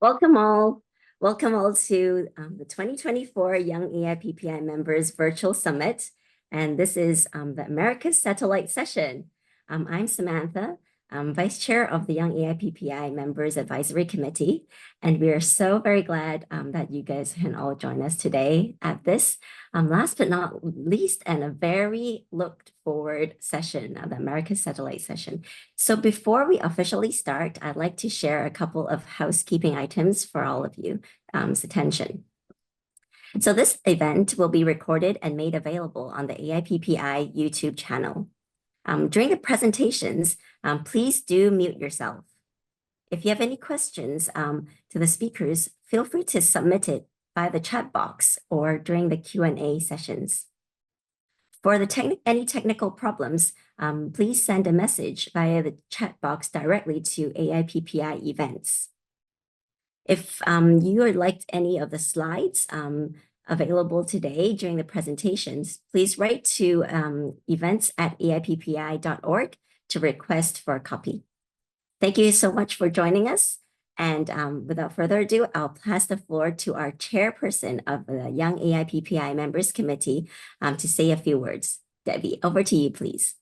Welcome all. Welcome all to the 2024 Young AIPPI Members Virtual Summit. And this is the Americas Satellite Session. I'm Samantha, Vice Chair of the Young AIPPI Members Advisory Committee. And we are so very glad that you guys can all join us today at this last but not least, and a very looked forward session, the Americas Satellite Session. So before we officially start, I'd like to share a couple of housekeeping items for all of you attention. So this event will be recorded and made available on the AIPPI YouTube channel. During the presentations, please do mute yourself. If you have any questions to the speakers, feel free to submit it by the chat box or during the Q&A sessions. For any technical problems, please send a message via the chat box directly to AIPPI events. If you liked any of the slides available today during the presentations, please write to events@aippi.org to request for a copy. Thank you so much for joining us. And without further ado, I'll pass the floor to our chairperson of the Young AIPPI Members Committee to say a few words. Debbie, over to you, please.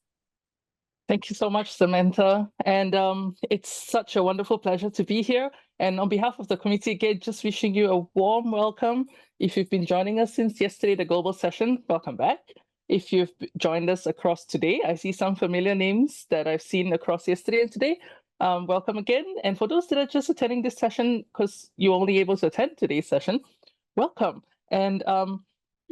Thank you so much, Samantha. And it's such a wonderful pleasure to be here. And on behalf of the committee, again, just wishing you a warm welcome. If you've been joining us since yesterday, the global session, welcome back. If you've joined us across today, I see some familiar names that I've seen across yesterday and today. Welcome again. And for those that are just attending this session, because you're only able to attend today's session, welcome. And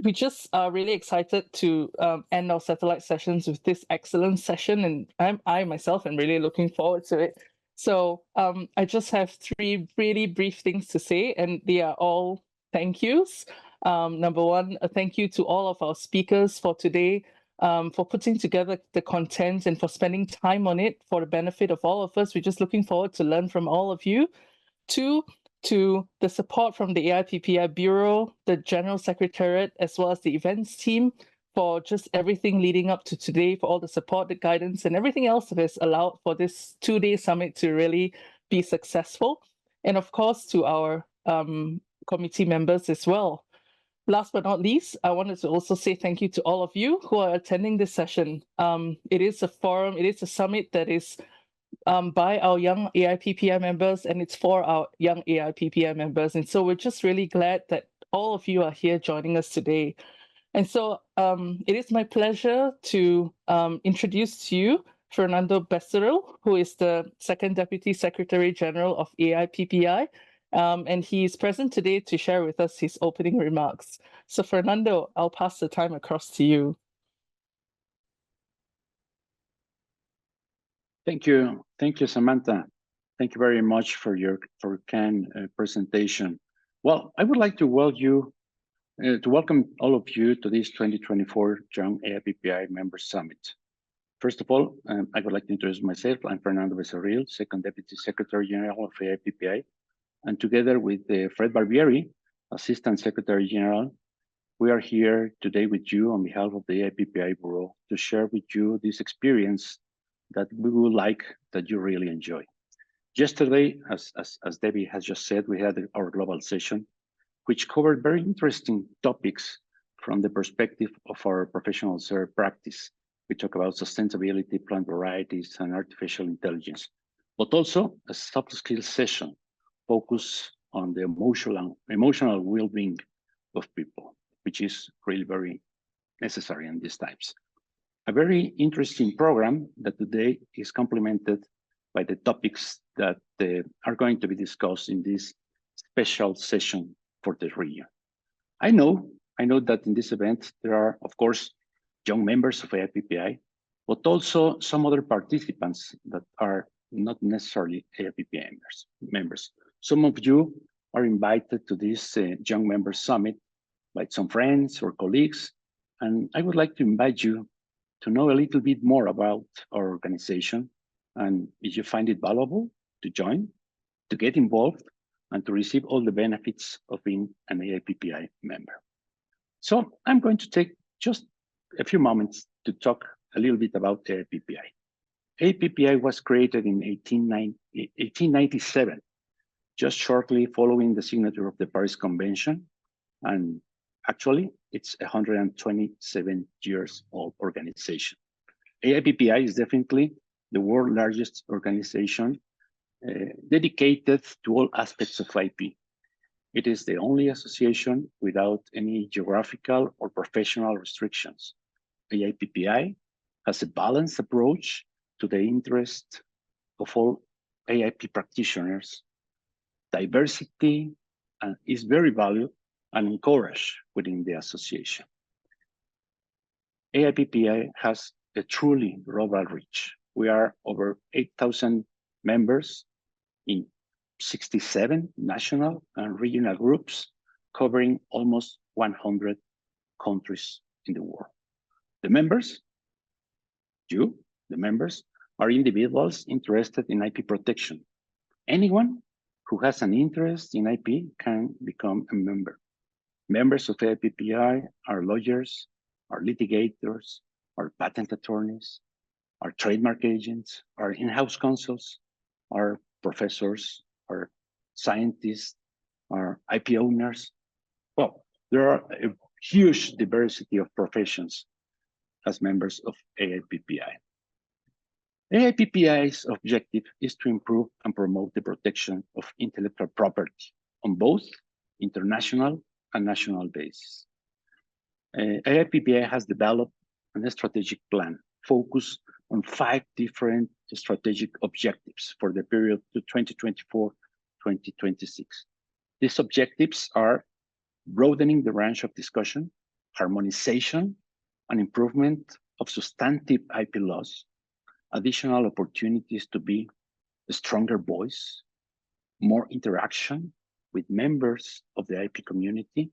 we just are really excited to end our satellite sessions with this excellent session. And I myself am really looking forward to it. So I just have three really brief things to say, and they are all thank yous. Number one, a thank you to all of our speakers for today, for putting together the content and for spending time on it for the benefit of all of us. We're just looking forward to learn from all of you. Two, to the support from the AIPPI Bureau, the General Secretariat, as well as the events team for just everything leading up to today, for all the support, the guidance, and everything else that has allowed for this two-day summit to really be successful. And of course, to our committee members as well. Last but not least, I wanted to also say thank you to all of you who are attending this session. It is a forum, it is a summit that is by our young AIPPI members, and it's for our young AIPPI members. And so we're just really glad that all of you are here joining us today. And so it is my pleasure to introduce to you Fernando Becerril, who is the Second Deputy Secretary General of AIPPI. And he is present today to share with us his opening remarks. So Fernando, I'll pass the time across to you. Thank you, Samantha. Thank you very much for your kind presentation. Well, I would like to welcome all of you to this 2024 Young AIPPI Members Summit. First of all, I would like to introduce myself. I'm Fernando Becerril, Second Deputy Secretary General of AIPPI, and together with Fred Barbieri, Assistant Secretary General, we are here today with you on behalf of the AIPPI Bureau to share with you this experience that we would like that you really enjoy. Yesterday, as Debbie has just said, we had our global session, which covered very interesting topics from the perspective of our professional practice. We talk about sustainability, plant varieties, and artificial intelligence, but also a soft skills session focused on the emotional well-being of people, which is really very necessary in these times. A very interesting program that today is complemented by the topics that are going to be discussed in this special session for the region. I know that in this event, there are, of course, young members of AIPPI, but also some other participants that are not necessarily AIPPI members. Some of you are invited to this Young Members Summit by some friends or colleagues, and I would like to invite you to know a little bit more about our organization, and if you find it valuable, to join, to get involved, and to receive all the benefits of being an AIPPI member. So I'm going to take just a few moments to talk a little bit about AIPPI. AIPPI was created in 1897 just shortly following the signature of the Paris Convention. And actually, it's a 127 years old organization. AIPPI is definitely the world's largest organization dedicated to all aspects of IP. It is the only association without any geographical or professional restrictions. AIPPI has a balanced approach to the interest of all AIP practitioners. Diversity is very valued and encouraged within the association. AIPPI has a truly global reach. We are over 8,000 members in 67 national and regional groups, covering almost 100 countries in the world. The members, the members, are individuals interested in IP protection. Anyone who has an interest in IP can become a member. Members of AIPPI are lawyers, are litigators, are patent attorneys, are trademark agents, are in-house counsels, are professors, are scientists, are IP owners. Well, there are a huge diversity of professions as members of AIPPI. AIPPI's objective is to improve and promote the protection of intellectual property on both international and national basis. AIPPI has developed a strategic plan focused on 5 different strategic objectives for the period to 2024-2026. These objectives are broadening the range of discussion, harmonization and improvement of substantive IP laws, additional opportunities to be a stronger voice, more interaction with members of the IP community,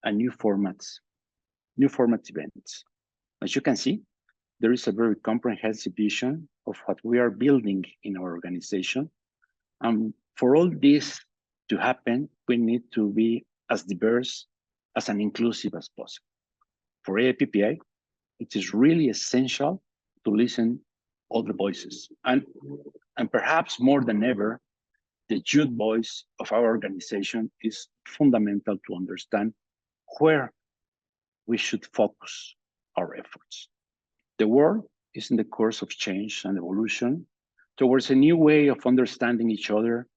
and new formats events. As you can see, there is a very comprehensive vision of what we are building in our organization. And for all this to happen, we need to be as diverse as and inclusive as possible. For AIPPI, it is really essential to listen all the voices. And perhaps more than ever, the youth voice of our organization is fundamental to understand where we should focus our efforts. The world is in the course of change and evolution towards a new way of understanding each other,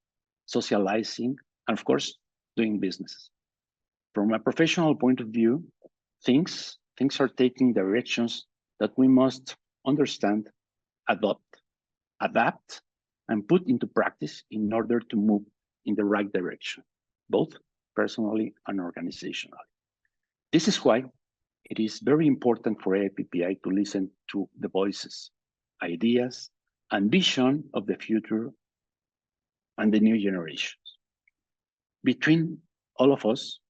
socializing, and of course, doing business. From a professional point of view, things are taking directions that we must understand, adopt, adapt, and put into practice in order to move in the right direction, both personally and organizationally. This is why it is very important for AIPPI to listen to the voices, ideas, and vision of the future and the new generations. Between all of us,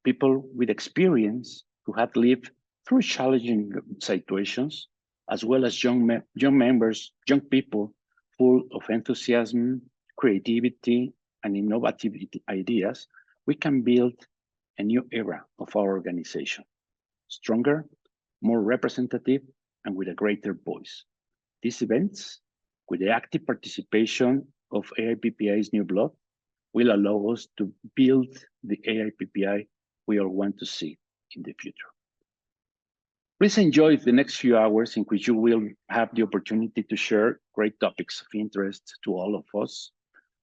people with experience who have lived through challenging situations, as well as young people full of enthusiasm, creativity, and innovative ideas, we can build a new era of our organization. Stronger, more representative, and with a greater voice. These events, with the active participation of AIPPI's new blood, will allow us to build the AIPPI we all want to see in the future. Please enjoy the next few hours in which you will have the opportunity to share great topics of interest to all of us,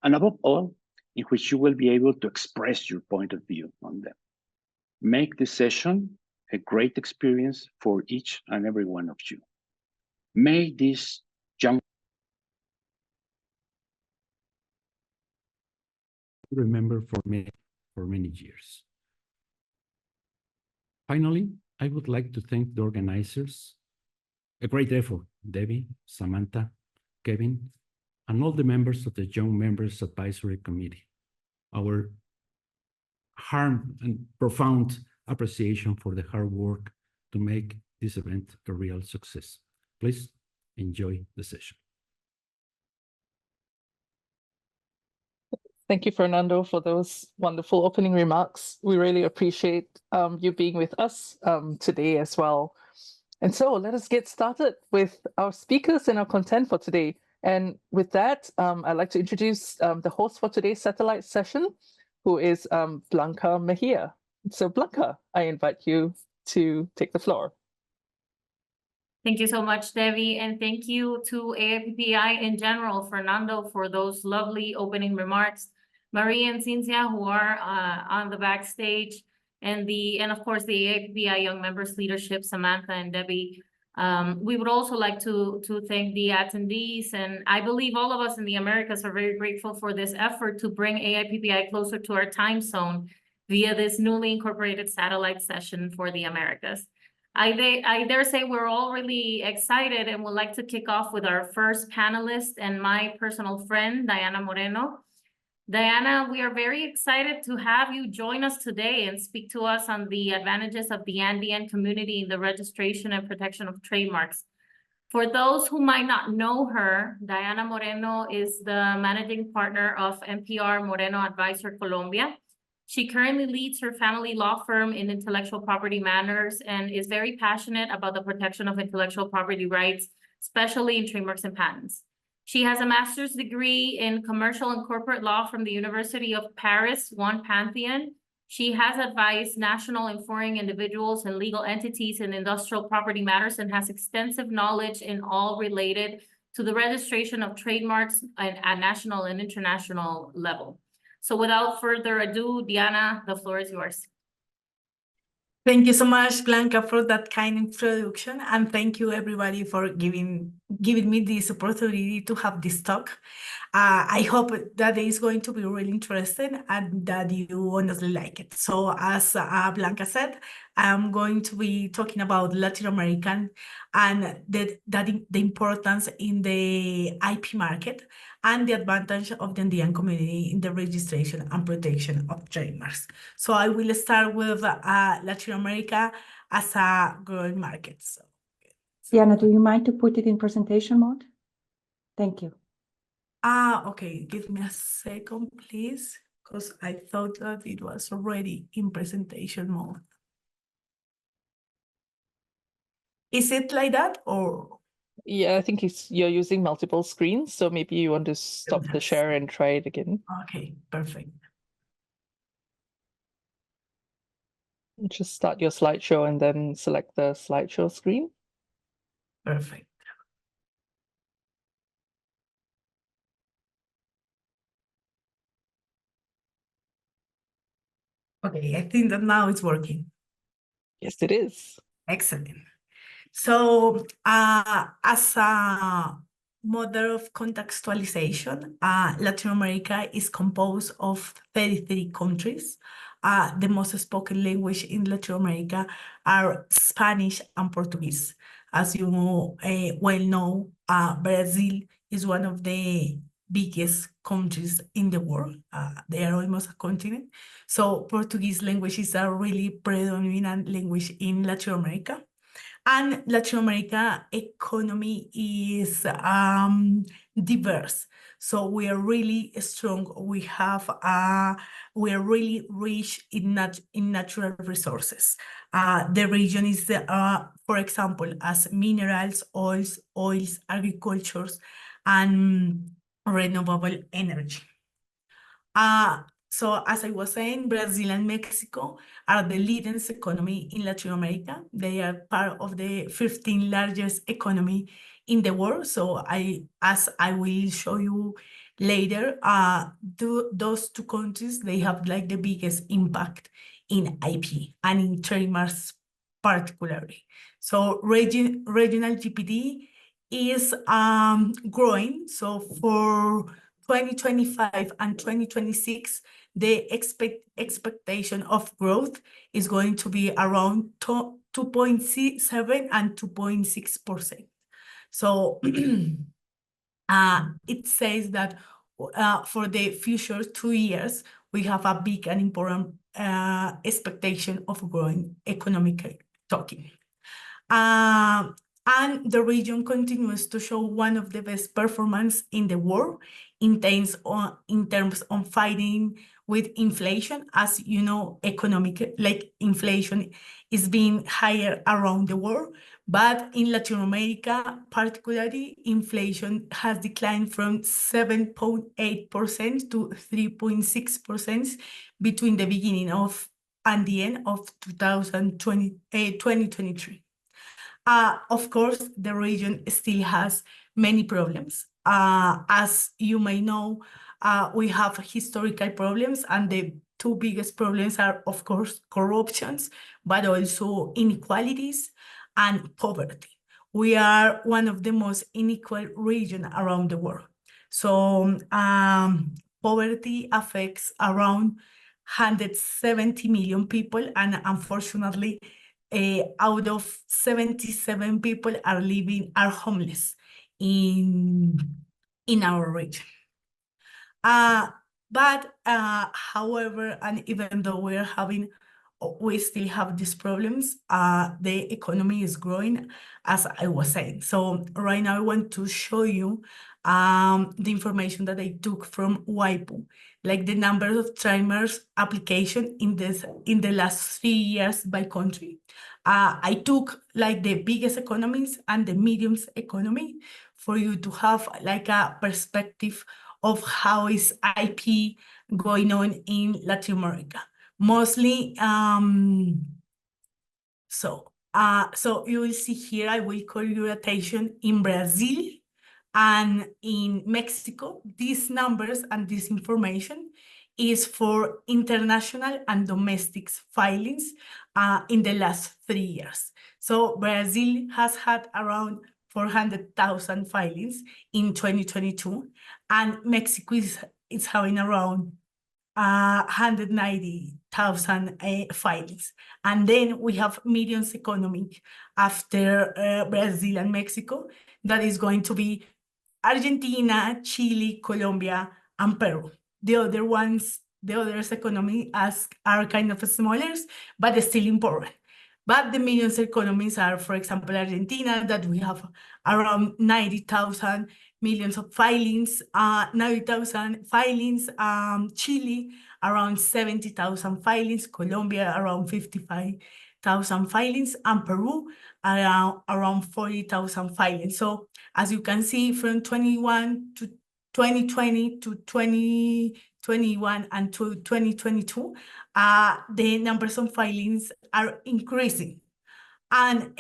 and above all, in which you will be able to express your point of view on them. Make this session a great experience for each and every one of you. May this young remember for many years. Finally, I would like to thank the organizers. A great effort, Debbie, Samantha, Kevin, and all the members of the Young Members Advisory Committee. Our warm and profound appreciation for the hard work to make this event a real success. Please enjoy the session. Thank you, Fernando, for those wonderful opening remarks. We really appreciate you being with us today as well. And so let us get started with our speakers and our content for today. And with that, I'd like to introduce the host for today's satellite session, who is Blanca Mejia. So Blanca, I invite you to take the floor. Thank you so much, Debbie, and thank you to AIPPI in general, Fernando, for those lovely opening remarks. Marie and Cynthia, who are on the backstage, and of course the AIPPI Young Members Leadership, Samantha and Debbie. We would also like to thank the attendees, and I believe all of us in the Americas are very grateful for this effort to bring AIPPI closer to our time zone via this newly incorporated satellite session for the Americas. I dare say we're all really excited and would like to kick off with our first panelist and my personal friend, Diana Moreno. Diana, we are very excited to have you join us today and speak to us on the advantages of the Andean community in the registration and protection of trademarks. For those who might not know her, Diana Moreno is the managing partner of MPR Moreno Advisor Colombia. She currently leads her family law firm in intellectual property matters and is very passionate about the protection of intellectual property rights, especially in trademarks and patents. She has a master's degree in commercial and corporate law from the University of Paris, One Pantheon. She has advised national and foreign individuals and legal entities in industrial property matters and has extensive knowledge in all related to the registration of trademarks at national and international level. So without further ado, Diana, the floor is yours. Thank you so much, Blanca, for that kind introduction, and thank you everybody for giving me this opportunity to have this talk. I hope that it is going to be really interesting and that you honestly like it. So as Blanca said, I'm going to be talking about Latin American and the importance in the IP market and the advantage of the Andean community in the registration and protection of trademarks. So I will start with Latin America as a growing market. So, Diana, do you mind to put it in presentation mode? Thank you. Okay, give me a second, please, because I thought that it was already in presentation mode. Is it like that or? Yeah, I think you're using multiple screens, so maybe you want to stop the share and try it again. Okay, perfect. Just start your slideshow and then select the slideshow screen. Perfect. Okay, I think that now it's working. Yes, it is. Excellent. So as a model of contextualization, Latin America is composed of 33 countries. The most spoken language in Latin America are Spanish and Portuguese. As you well know, Brazil is one of the biggest countries in the world. They are almost a continent. So Portuguese language is a really predominant language in Latin America. And Latin America economy is diverse. So we are really strong. We are really rich in natural resources. The region is, for example, as minerals, oils, agricultures, and renewable energy. So as I was saying, Brazil and Mexico are the leading economy in Latin America. They are part of the 15th largest economy in the world. So as I will show you later, those two countries, they have like the biggest impact in IP and in trademarks particularly. So regional GDP is growing. So for 2025 and 2026, the expectation of growth is going to be around 2.7 and 2.6%. So it says that for the future 2 years, we have a big and important expectation of growing economically talking. And the region continues to show one of the best performance in the world in terms of fighting with inflation. As you know, inflation is being higher around the world, but in Latin America, particularly, inflation has declined from 7.8% to 3.6% between the beginning of and the end of 2023. Of course, the region still has many problems. As you may know, we have historical problems, and the two biggest problems are, of course, corruptions, but also inequalities and poverty. We are one of the most unequal regions around the world. So poverty affects around 170 million people, and unfortunately, out of 77 people are homeless in our region. However, and even though we still have these problems, the economy is growing, as I was saying. So right now I want to show you the information that I took from WIPO, like the number of Tremors application in the last 3 years by country. I took like the biggest economies and the medium economy for you to have like a perspective of how is IP going on in Latin America. Mostly, so you will see here, I will call your attention in Brazil and in Mexico. These numbers and this information is for international and domestic filings in the last 3 years. So Brazil has had around 400,000 filings in 2022, and Mexico is having around 190,000 filings. And then we have mediums economic after Brazil and Mexico, that is going to be Argentina, Chile, Colombia, and Peru. The others economy are kind of smaller, but still important. But the medium economies are, for example, Argentina, that we have around 90,000 millions of filings, 90,000 filings, Chile, around 70,000 filings, Colombia, around 55,000 filings, and Peru, around 40,000 filings. So as you can see, from 2020 to 2021 and to 2022, the numbers of filings are increasing. And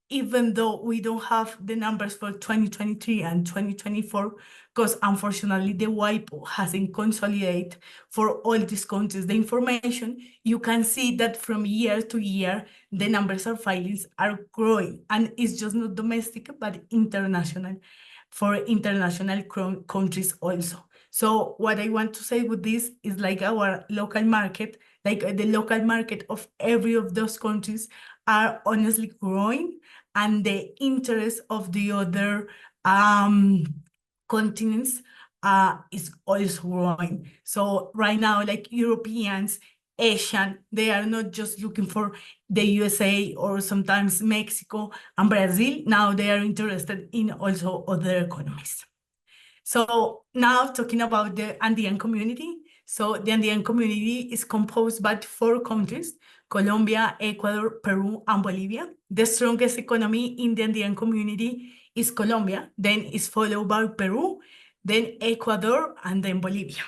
even though we don't have the numbers for 2023 and 2024, because unfortunately the WIPO hasn't consolidated for all these countries the information, you can see that from year to year, the numbers of filings are growing. And it's just not domestic, but international, for international countries also. So what I want to say with this is like our local market, like the local market of every of those countries are honestly growing, and the interest of the other continents is also growing. So right now, like Europeans, Asian, they are not just looking for the USA or sometimes Mexico and Brazil. Now they are interested in also other economies. So now talking about the Andean community. So the Andean community is composed by 4 countries: Colombia, Ecuador, Peru, and Bolivia. The strongest economy in the Andean community is Colombia, then is followed by Peru, then Ecuador, and then Bolivia.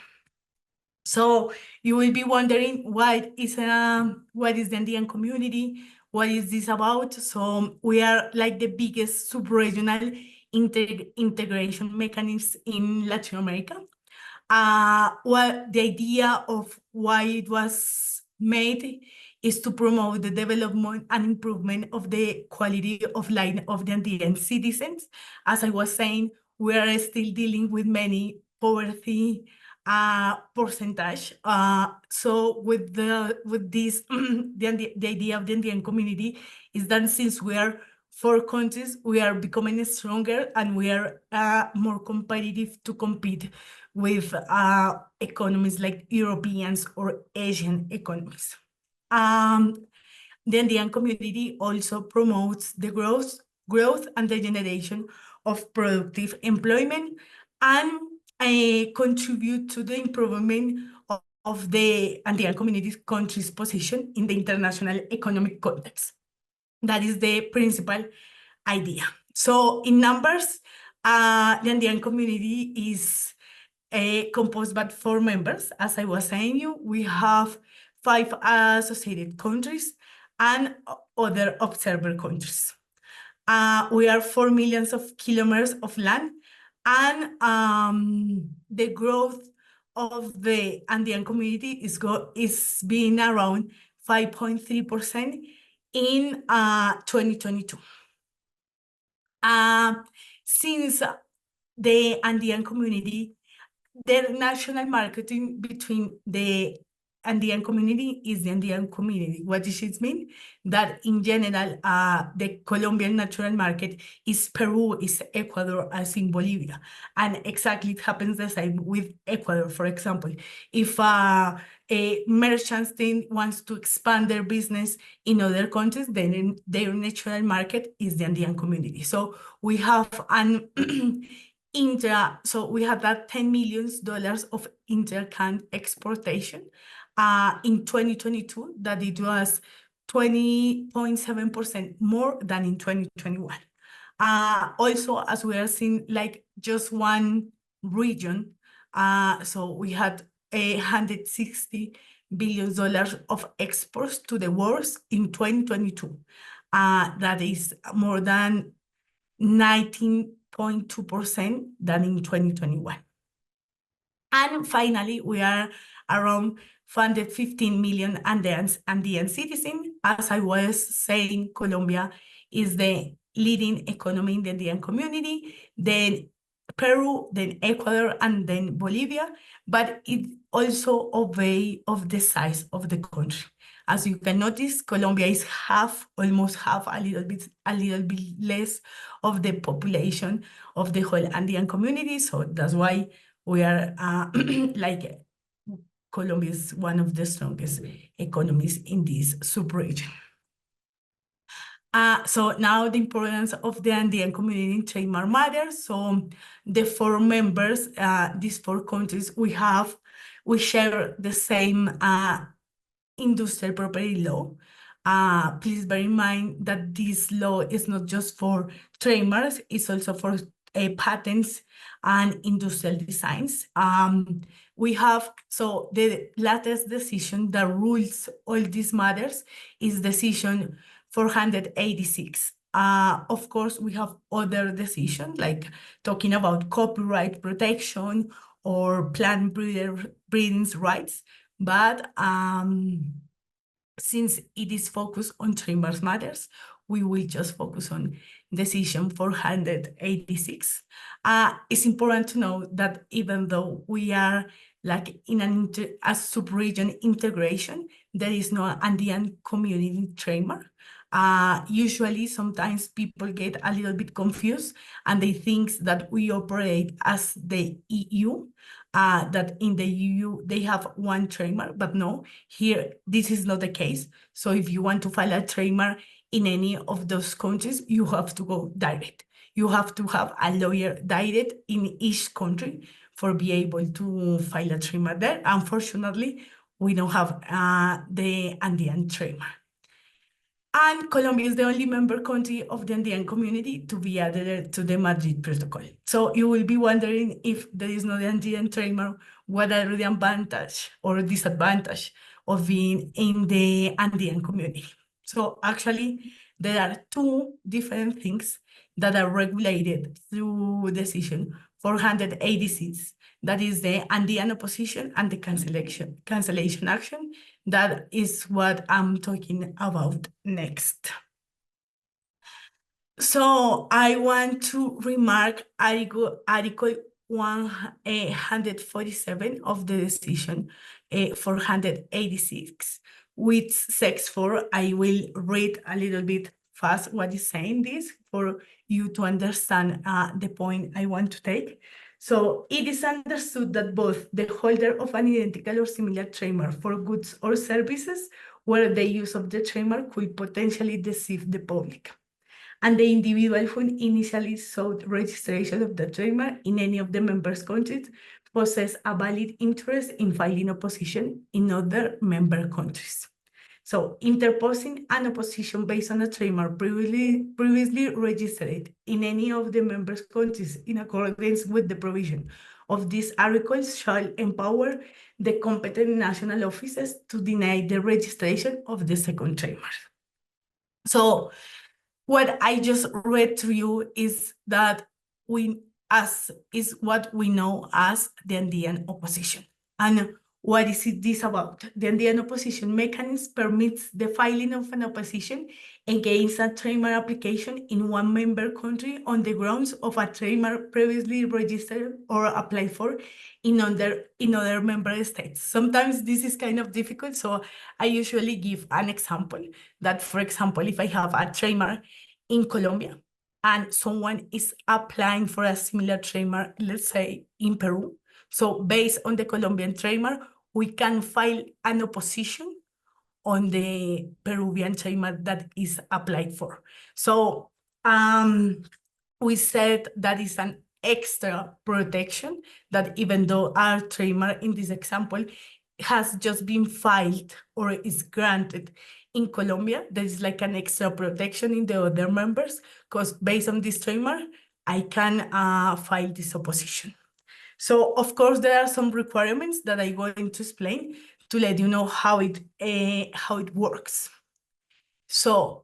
So you will be wondering, what is the Andean community? What is this about? So we are like the biggest sub-regional integration mechanism in Latin America. Well, the idea of why it was made is to promote the development and improvement of the quality of life of the Andean citizens. As I was saying, we are still dealing with many poverty percentage. So with this, the idea of the Andean community is that since we are 4 countries, we are becoming stronger, and we are more competitive to compete with economies like Europeans or Asian economies. The Andean community also promotes the growth and the generation of productive employment, and contribute to the improvement of the Andean Community countries' position in the international economic context. That is the principal idea. So in numbers, the Andean community is composed by 4 members. As I was saying you, we have 5 associated countries and other observer countries. We are 4 million kilometers of land, and the growth of the Andean community is being around 5.3% in 2022. Since the Andean community, the national marketing between the Andean community is the Andean community. What does it mean? That in general, the Colombian natural market is Peru, is Ecuador, as in Bolivia. And exactly it happens the same with Ecuador, for example. If a merchant wants to expand their business in other countries, then their natural market is the Andean community. So we have an so we have that $10 million of inter-can exportation in 2022, that it was 20.7% more than in 2021. Also, as we are seeing, like just one region, so we had $160 billion of exports to the world in 2022. That is more than 19.2% than in 2021. And finally, we are around 415 million Andean citizens. As I was saying, Colombia is the leading economy in the Andean community, then Peru, then Ecuador, and then Bolivia, but it also obeys of the size of the country. As you can notice, Colombia is almost half, a little bit less of the population of the whole Andean community. So that's why we are like Colombia is one of the strongest economies in this sub-region. So now the importance of the Andean community in trademark matters. So the 4 members, these 4 countries, we share the same industrial property law. Please bear in mind that this law is not just for trademarks, it's also for patents and industrial designs. So the latest decision that rules all these matters is decision 486. Of course, we have other decisions like talking about copyright protection or plant breeding rights, but since it is focused on trademark matters, we will just focus on decision 486. It's important to know that even though we are like in a sub-region integration, there is no Andean community trademark. Usually, sometimes people get a little bit confused and they think that we operate as the EU, that in the EU they have one trademark, but no, here this is not the case. So if you want to file a trademark in any of those countries, you have to go direct. You have to have a lawyer direct in each country for be able to file a trademark there. Unfortunately, we don't have the Andean trademark. And Colombia is the only member country of the Andean community to be added to the Madrid Protocol. So you will be wondering, if there is no Andean trademark, what are the advantage or disadvantage of being in the Andean community? So actually, there are 2 different things that are regulated through decision 486. That is the Andean opposition and the cancellation action. That is what I'm talking about next. So I want to remark Article 147 of the decision 486, which sex 4. I will read a little bit fast what is saying this for you to understand the point I want to take. So it is understood that both the holder of an identical or similar trademark for goods or services, where the use of the trademark could potentially deceive the public, and the individual who initially sought registration of the trademark in any of the member countries possess a valid interest in filing opposition in other member countries. So interposing an opposition based on a trademark previously registered in any of the member countries in accordance with the provision of these articles shall empower the competent national offices to deny the registration of the second trademark. So what I just read to you is that is what we know as the Andean opposition. And what is this about? The Andean opposition mechanism permits the filing of an opposition against a trademark application in one member country on the grounds of a trademark previously registered or applied for in other member states. Sometimes this is kind of difficult, so I usually give an example that, for example, if I have a trademark in Colombia and someone is applying for a similar trademark, let's say in Peru, so based on the Colombian trademark, we can file an opposition on the Peruvian trademark that is applied for. So we said that is an extra protection that even though our trademark in this example has just been filed or is granted in Colombia, there is like an extra protection in the other members, because based on this trademark, I can file this opposition. So of course, there are some requirements that I'm going to explain to let you know how it works. So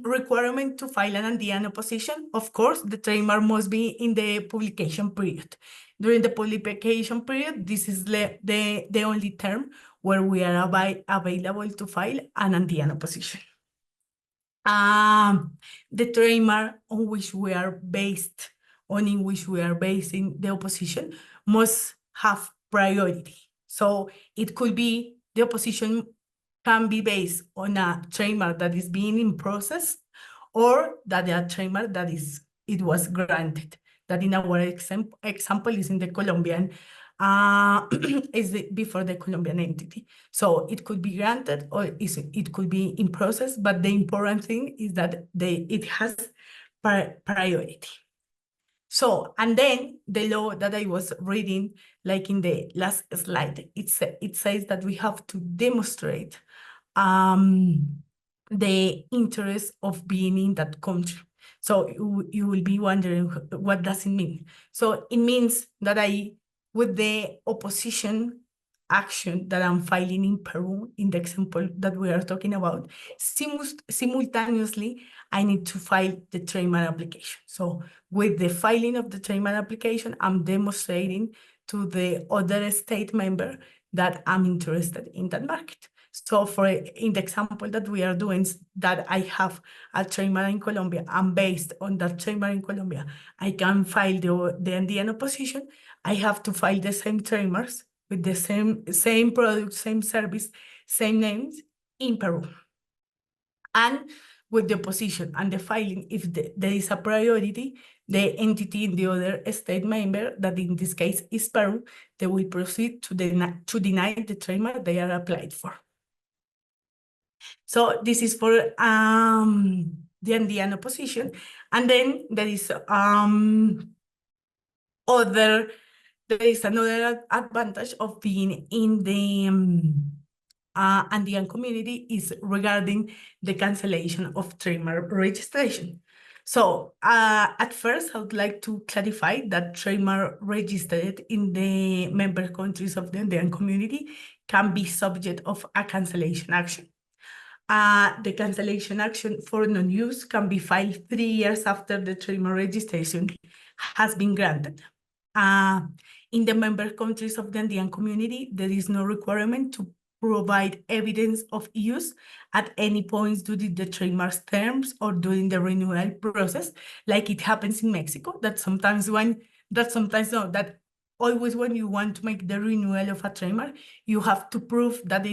requirement to file an Andean opposition, of course, the trademark must be in the publication period. During the publication period, this is the only term where we are available to file an Andean opposition. The trademark on which we are based, in which we are basing the opposition, must have priority. So it could be the opposition can be based on a trademark that is being in process, or that a trademark that it was granted. That in our example is in the Colombian, before the Colombian entity. So it could be granted or it could be in process, but the important thing is that it has priority. So, and then the law that I was reading, like in the last slide, it says that we have to demonstrate the interest of being in that country. So you will be wondering, what does it mean? So it means that with the opposition action that I'm filing in Peru, in the example that we are talking about, simultaneously, I need to file the trademark application. So with the filing of the trademark application, I'm demonstrating to the other state member that I'm interested in that market. So in the example that we are doing, that I have a trademark in Colombia, and based on that trademark in Colombia, I can file the Andean opposition. I have to file the same trademarks with the same product, same service, same names in Peru. And with the opposition and the filing, if there is a priority, the entity in the other state member, that in this case is Peru, they will proceed to deny the trademark they are applied for. So this is for the Andean opposition. And then there is another advantage of being in the Andean community is regarding the cancellation of trademark registration. So at first, I would like to clarify that trademark registered in the member countries of the Andean community can be subject of a cancellation action. The cancellation action for non-use can be filed 3 years after the trademark registration has been granted. In the member countries of the Andean community, there is no requirement to provide evidence of use at any point during the trademark's terms or during the renewal process, like it happens in Mexico, that always when you want to make the renewal of a trademark, you have to prove that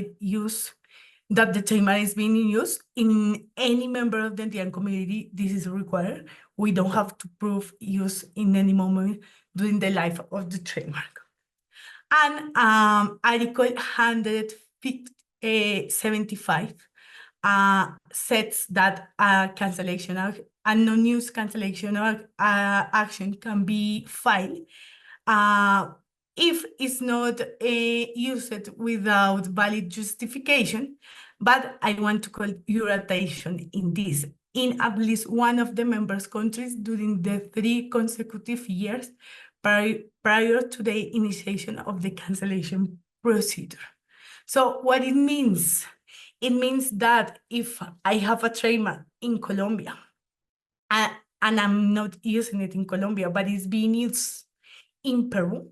that the trademark is being in use. In any member of the Andean community, this is required. We don't have to prove use in any moment during the life of the trademark. And Article 175 sets that a non-use cancellation action can be filed if it's not used without valid justification. But I want to call your attention in this. In at least one of the members' countries during the 3 consecutive years prior to the initiation of the cancellation procedure. So what it means? It means that if I have a trademark in Colombia, and I'm not using it in Colombia, but it's being used in Peru,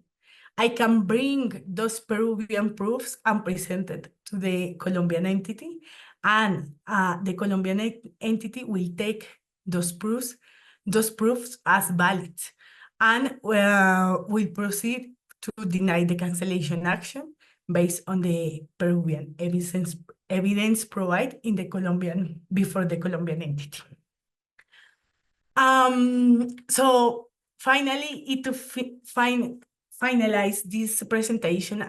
I can bring those Peruvian proofs and present it to the Colombian entity, and the Colombian entity will take those proofs as valid, and will proceed to deny the cancellation action based on the Peruvian evidence provided in the before the Colombian entity. So finally, to finalize this presentation,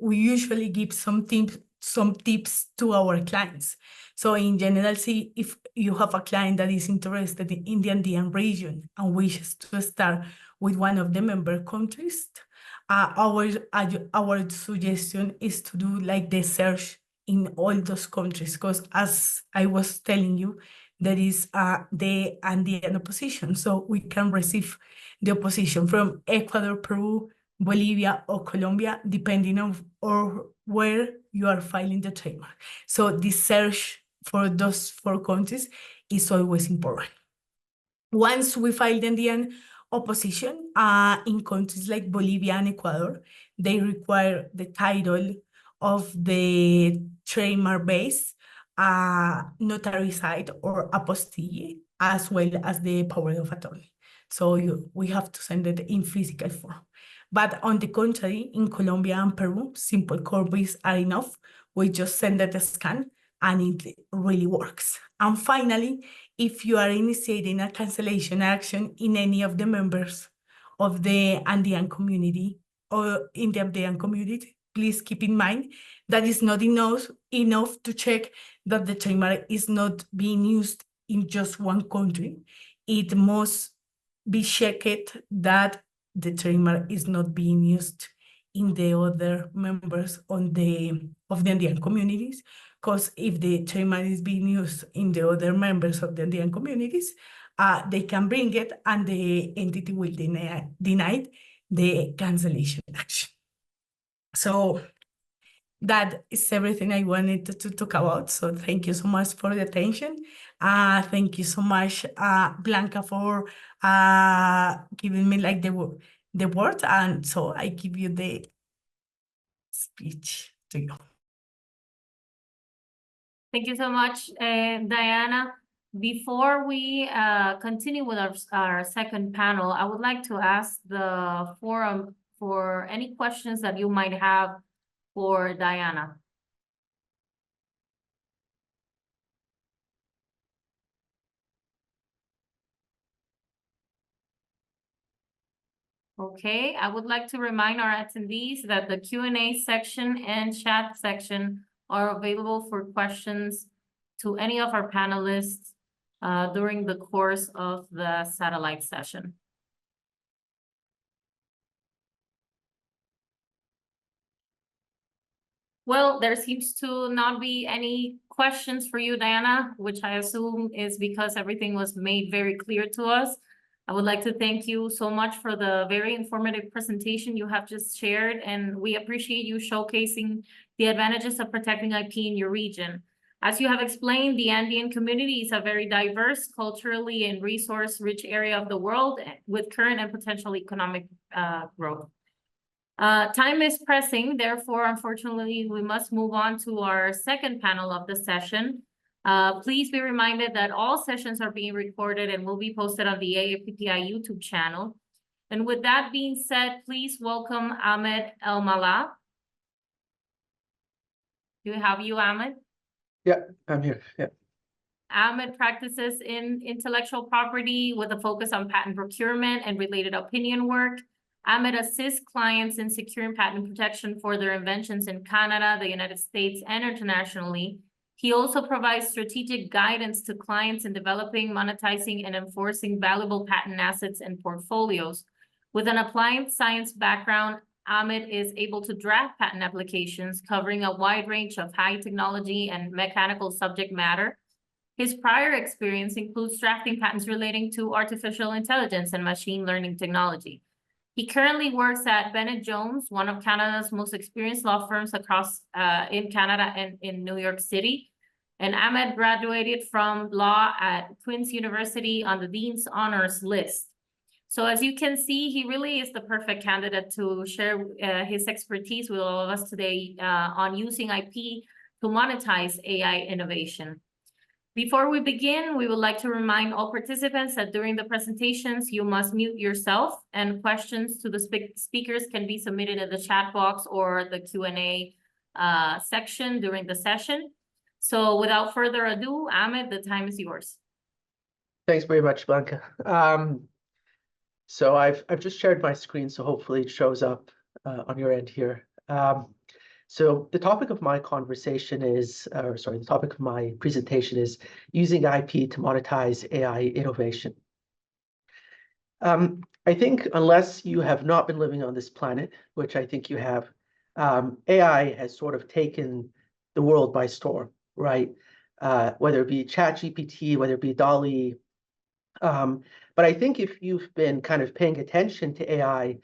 we usually give some tips to our clients. So in general, see if you have a client that is interested in the Andean region and wishes to start with one of the member countries, our suggestion is to do like the search in all those countries, because as I was telling you, there is the Andean opposition. So we can receive the opposition from Ecuador, Peru, Bolivia, or Colombia, depending on or where you are filing the trademark. So the search for those 4 countries is always important. Once we file the Andean opposition in countries like Bolivia and Ecuador, they require the title of the trademark base, notary side or apostille, as well as the power of attorney. So we have to send it in physical form. But on the contrary, in Colombia and Peru, simple copies are enough. We just send it a scan and it really works. And finally, if you are initiating a cancellation action in any of the members of the Andean community or in the Andean community, please keep in mind that it's not enough to check that the trademark is not being used in just one country. It must be checked that the trademark is not being used in the other members of the Andean communities, because if the trademark is being used in the other members of the Andean communities, they can bring it and the entity will deny the cancellation action. So that is everything I wanted to talk about. So thank you so much for the attention. Thank you so much, Blanca, for giving me like the word. And so I give you the speech to you. Thank you so much, Diana. Before we continue with our second panel, I would like to ask the forum for any questions that you might have for Diana. Okay, I would like to remind our attendees that the Q&A section and chat section are available for questions to any of our panelists during the course of the satellite session. Well, there seems to not be any questions for you, Diana, which I assume is because everything was made very clear to us. I would like to thank you so much for the very informative presentation you have just shared, and we appreciate you showcasing the advantages of protecting IP in your region. As you have explained, the Andean community is a very diverse, culturally and resource-rich area of the world with current and potential economic growth. Time is pressing, therefore, unfortunately, we must move on to our second panel of the session. Please be reminded that all sessions are being recorded and will be posted on the AAPPI YouTube channel. And with that being said, please welcome Ahmed El-Mallah. Do we have you, Ahmed? Yeah, I'm here. Yeah. Ahmed practices in intellectual property with a focus on patent procurement and related opinion work. Ahmed assists clients in securing patent protection for their inventions in Canada, the United States, and internationally. He also provides strategic guidance to clients in developing, monetizing, and enforcing valuable patent assets and portfolios. With an applied science background, Ahmed is able to draft patent applications covering a wide range of high technology and mechanical subject matter. His prior experience includes drafting patents relating to artificial intelligence and machine learning technology. He currently works at Bennett Jones, one of Canada's most experienced law firms across in Canada and in New York City. And Ahmed graduated from law at Queen's University on the Dean's Honors List. So as you can see, he really is the perfect candidate to share his expertise with all of us today on using IP to monetize AI innovation. Before we begin, we would like to remind all participants that during the presentations, you must mute yourself, and questions to the speakers can be submitted in the chat box or the Q&A section during the session. So without further ado, Ahmed, the time is yours. Thanks very much, Blanca. So I've just shared my screen, so hopefully it shows up on your end here. So the topic of my conversation is, the topic of my presentation is using IP to monetize AI innovation. I think unless you have not been living on this planet, which I think you have, AI has sort of taken the world by storm, right? Whether it be ChatGPT, whether it be DALL-E. But I think if you've been kind of paying attention to AI,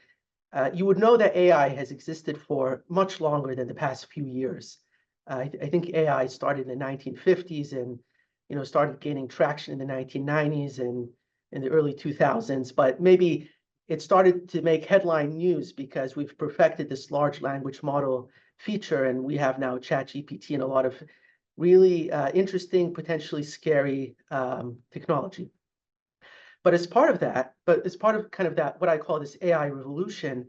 you would know that AI has existed for much longer than the past few years. I think AI started in the 1950s and started gaining traction in the 1990s and in the early 2000s. But maybe it started to make headline news because we've perfected this large language model feature, and we have now ChatGPT and a lot of really interesting, potentially scary technology. But as part of that, what I call this AI revolution,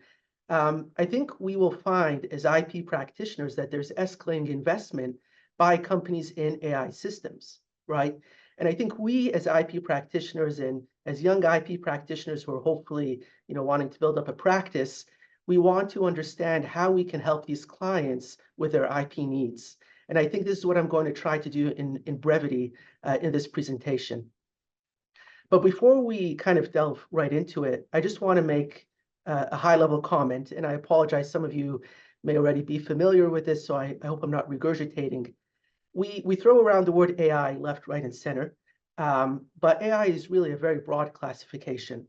I think we will find as IP practitioners that there's escalating investment by companies in AI systems, right? And I think we as IP practitioners and as young IP practitioners who are hopefully, wanting to build up a practice, we want to understand how we can help these clients with their IP needs. And I think this is what I'm going to try to do in brevity in this presentation. But before we kind of delve right into it, I just want to make a high-level comment, and I apologize, some of you may already be familiar with this, so I hope I'm not regurgitating. We throw around the word AI left, right, and center, but AI is really a very broad classification.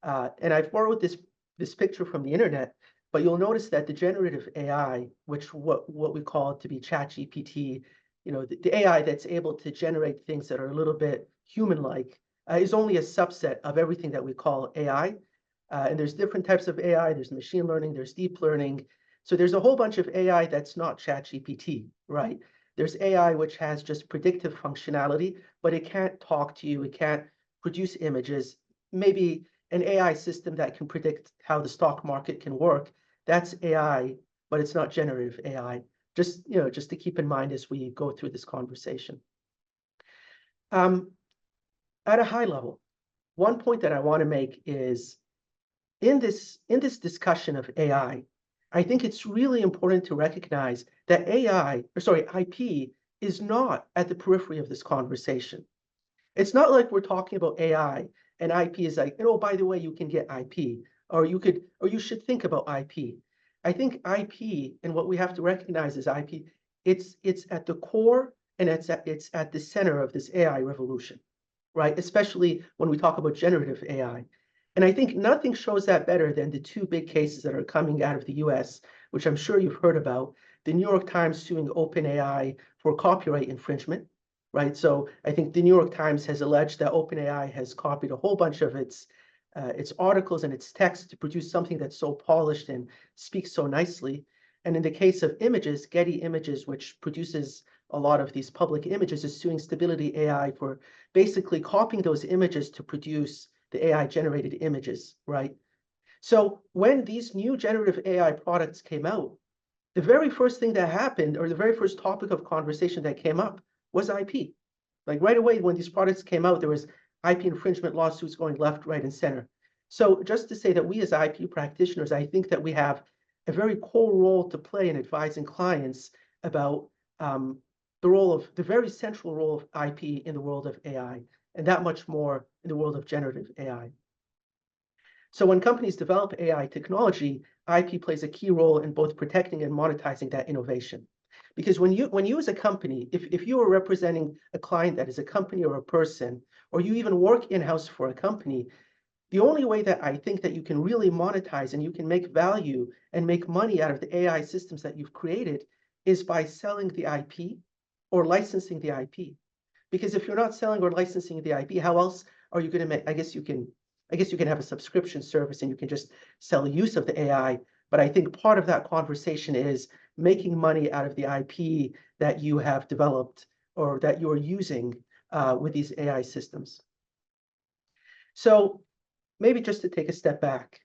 And I've borrowed this picture from the internet, but you'll notice that the generative AI, which what we call to be ChatGPT, the AI that's able to generate things that are a little bit human-like, is only a subset of everything that we call AI. And there's different types of AI. There's machine learning, there's deep learning. So there's a whole bunch of AI that's not ChatGPT, right? There's AI which has just predictive functionality, but it can't talk to you. It can't produce images. Maybe an AI system that can predict how the stock market can work. That's AI, but it's not generative AI. Just to keep in mind as we go through this conversation. At a high level, one point that I want to make is in this discussion of AI, I think it's really important to recognize that IP is not at the periphery of this conversation. It's not like we're talking about AI and IP is like, by the way, you can get IP, or you should think about IP. I think IP and what we have to recognize is IP, it's at the core and it's at the center of this AI revolution, right? Especially when we talk about generative AI. And I think nothing shows that better than the two big cases that are coming out of the US, which I'm sure you've heard about. The New York Times suing OpenAI for copyright infringement, right? So I think the New York Times has alleged that OpenAI has copied a whole bunch of its articles and its text to produce something that's so polished and speaks so nicely. And in the case of images, Getty Images, which produces a lot of these public images, is suing Stability AI for basically copying those images to produce the AI-generated images, right? So when these new generative AI products came out, the very first thing that happened, or the very first topic of conversation that came up, was IP. Like right away, when these products came out, there was IP infringement lawsuits going left, right, and center. So just to say that we as IP practitioners, I think that we have a very core role to play in advising clients about the very central role of IP in the world of AI, and that much more in the world of generative AI. So when companies develop AI technology, IP plays a key role in both protecting and monetizing that innovation. Because when you as a company, if you are representing a client that is a company or a person, or you even work in-house for a company, the only way that I think that you can really monetize and you can make value and make money out of the AI systems that you've created is by selling the IP or licensing the IP. Because if you're not selling or licensing the IP, how else are you going to make? I guess you can have a subscription service and you can just sell use of the AI. But I think part of that conversation is making money out of the IP that you have developed or that you're using with these AI systems. So maybe just to take a step back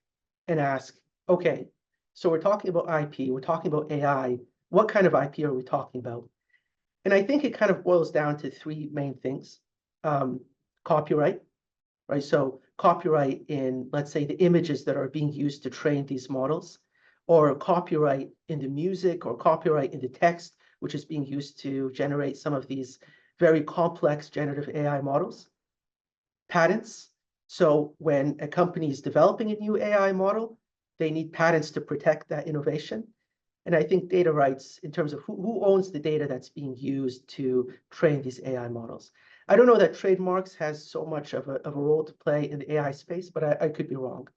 and ask, okay, so we're talking about IP, we're talking about AI. What kind of IP are we talking about? And I think it kind of boils down to three main things. Copyright, right? So copyright in, let's say, the images that are being used to train these models, or copyright in the music, or copyright in the text, which is being used to generate some of these very complex generative AI models. Patents. So when a company is developing a new AI model, they need patents to protect that innovation. And I think data rights in terms of who owns the data that's being used to train these AI models. I don't know that trademarks has so much of a role to play in the AI space, but I could be wrong.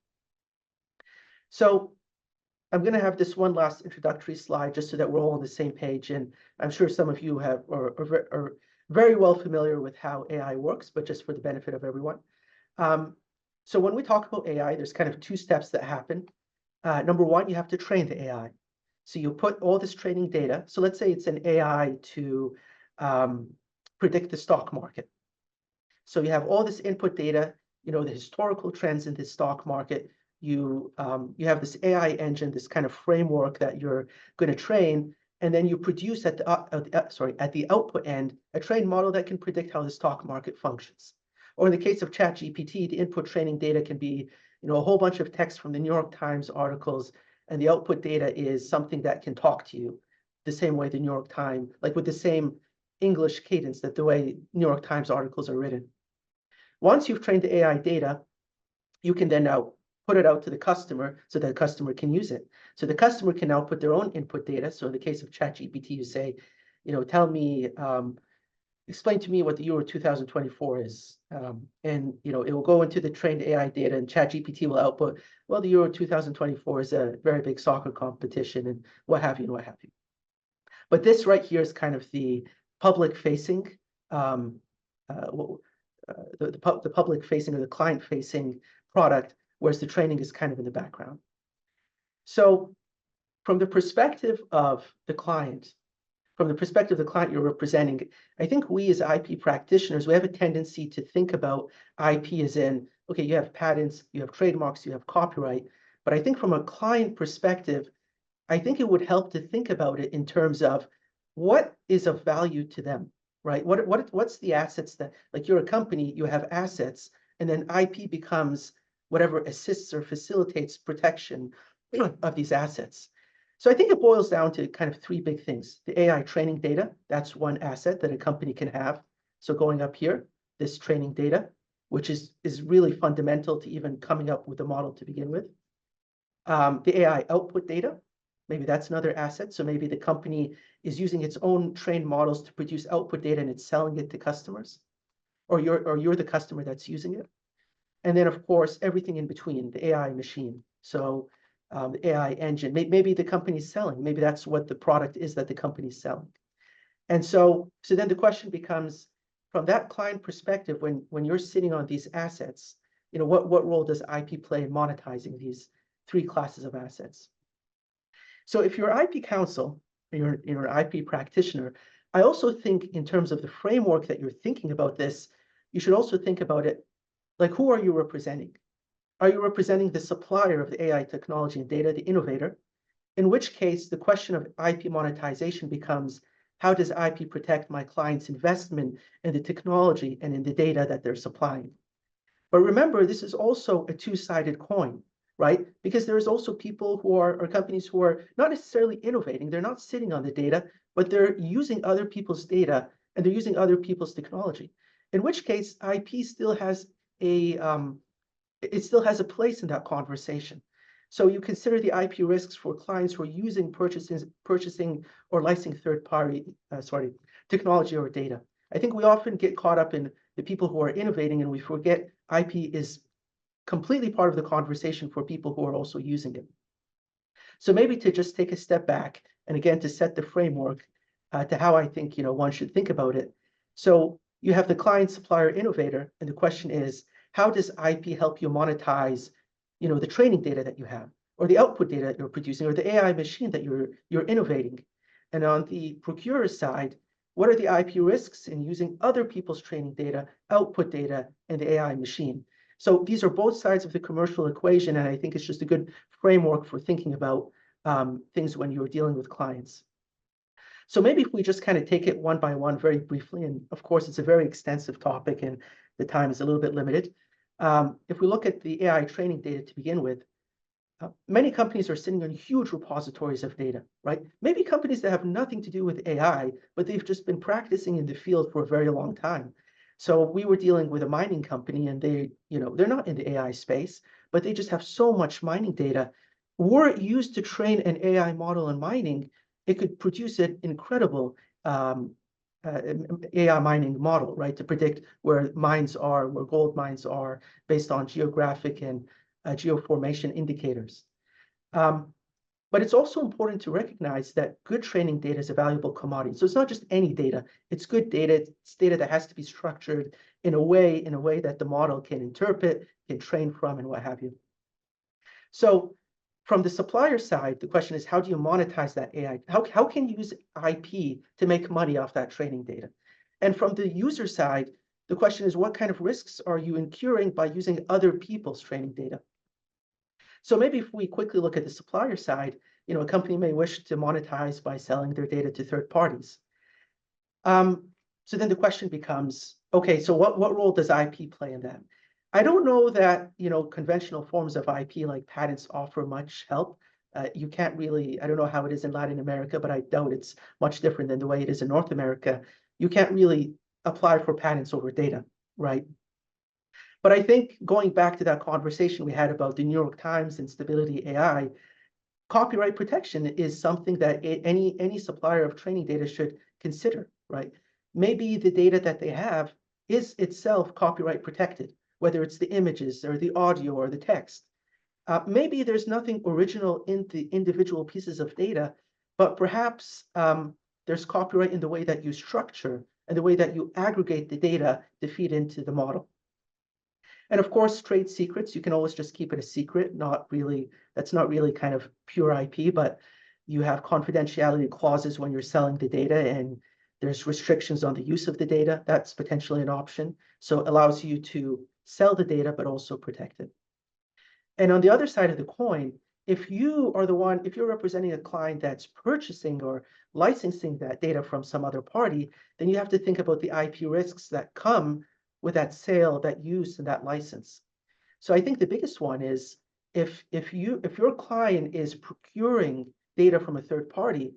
So I'm going to have this one last introductory slide just so that we're all on the same page. And I'm sure some of you are very well familiar with how AI works, but just for the benefit of everyone. So when we talk about AI, there's kind of two steps that happen. Number one, you have to train the AI. So you put all this training data. So let's say it's an AI to predict the stock market. So you have all this input data, the historical trends in the stock market. You have this AI engine, this kind of framework that you're going to train, and then you produce at the output end a trained model that can predict how the stock market functions. Or in the case of ChatGPT, the input training data can be a whole bunch of text from the New York Times articles, and the output data is something that can talk to you the same way the New York Times, like with the same English cadence that the way New York Times articles are written. Once you've trained the AI data, you can then now put it out to the customer so that the customer can use it. So the customer can now put their own input data. So in the case of ChatGPT, you say, tell me, explain to me what the Euro 2024 is. And it will go into the trained AI data, and ChatGPT will output, well, the Euro 2024 is a very big soccer competition and what have you and what have you. But this right here is kind of the public-facing, the public-facing or the client-facing product, whereas the training is kind of in the background. So from the perspective of the client, you're representing, I think we as IP practitioners, we have a tendency to think about IP as in, okay, you have patents, you have trademarks, you have copyright. But I think from a client perspective, I think it would help to think about it in terms of what is of value to them, right? What's the assets that, like you're a company, you have assets, and then IP becomes whatever assists or facilitates protection of these assets. So I think it boils down to kind of three big things. The AI training data, that's one asset that a company can have. So going up here, this training data, which is really fundamental to even coming up with a model to begin with. The AI output data, maybe that's another asset. So maybe the company is using its own trained models to produce output data and it's selling it to customers, or you're the customer that's using it. And then, of course, everything in between, the AI machine. So the AI engine, maybe the company's selling. Maybe that's what the product is that the company's selling. And so then the question becomes, from that client perspective, when you're sitting on these assets, what role does IP play in monetizing these three classes of assets? So if you're IP counsel, you're an IP practitioner, I also think in terms of the framework that you're thinking about this, you should also think about it like, who are you representing? Are you representing the supplier of the AI technology and data, the innovator? In which case, the question of IP monetization becomes, how does IP protect my client's investment in the technology and in the data that they're supplying? But remember, this is also a two-sided coin, right? Because there's also people who are, or companies who are not necessarily innovating. They're not sitting on the data, but they're using other people's data and they're using other people's technology. In which case, IP still has a place in that conversation. So you consider the IP risks for clients who are using purchasing or licensing third-party technology or data. I think we often get caught up in the people who are innovating, and we forget IP is completely part of the conversation for people who are also using it. So maybe to just take a step back, and again, to set the framework to how I think one should think about it. So you have the client, supplier, innovator, and the question is, how does IP help you monetize the training data that you have, or the output data that you're producing, or the AI machine that you're innovating? And on the procurer side, what are the IP risks in using other people's training data, output data, and the AI machine? So these are both sides of the commercial equation, and I think it's just a good framework for thinking about things when you're dealing with clients. So maybe if we just kind of take it one by one very briefly, and of course it's a very extensive topic and the time is a little bit limited. If we look at the AI training data to begin with, many companies are sitting on huge repositories of data, right? Maybe companies that have nothing to do with AI, but they've just been practicing in the field for a very long time. So we were dealing with a mining company, and they're not in the AI space, but they just have so much mining data. Were it used to train an AI model in mining, it could produce an incredible AI mining model, right? To predict where mines are, where gold mines are, based on geographic and geoformation indicators. But it's also important to recognize that good training data is a valuable commodity. So it's not just any data, it's good data. It's data that has to be structured in a way that the model can interpret, can train from, and what have you. So from the supplier side, the question is, how do you monetize that AI? How can you use IP to make money off that training data? And from the user side, the question is, what kind of risks are you incurring by using other people's training data? So maybe if we quickly look at the supplier side, a company may wish to monetize by selling their data to third parties. So then the question becomes, okay, so what role does IP play in that? I don't know that conventional forms of IP like patents offer much help. You can't really, I don't know how it is in Latin America, but I doubt it's much different than the way it is in North America. You can't really apply for patents over data, right? But I think going back to that conversation we had about the New York Times and Stability AI, copyright protection is something that any supplier of training data should consider, right? Maybe the data that they have is itself copyright protected, whether it's the images or the audio or the text. Maybe there's nothing original in the individual pieces of data, but perhaps there's copyright in the way that you structure and the way that you aggregate the data to feed into the model. And of course, trade secrets, you can always just keep it a secret, that's not really kind of pure IP, but you have confidentiality clauses when you're selling the data, and there's restrictions on the use of the data. That's potentially an option. So it allows you to sell the data, but also protect it. And on the other side of the coin, if you're representing a client that's purchasing or licensing that data from some other party, then you have to think about the IP risks that come with that sale, that use, and that license. So I think the biggest one is if your client is procuring data from a third party,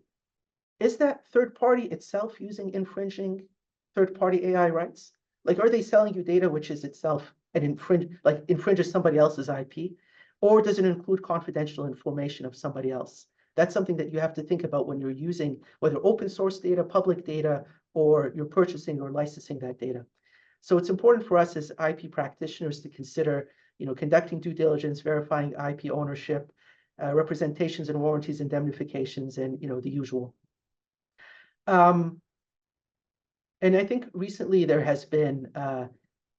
is that third party itself using infringing third-party AI rights? Like, are they selling you data which is itself infringes somebody else's IP? Or does it include confidential information of somebody else? That's something that you have to think about when you're using whether open source data, public data, or you're purchasing or licensing that data. So it's important for us as IP practitioners to consider, conducting due diligence, verifying IP ownership, representations and warranties, indemnifications, and the usual. And I think recently there has been,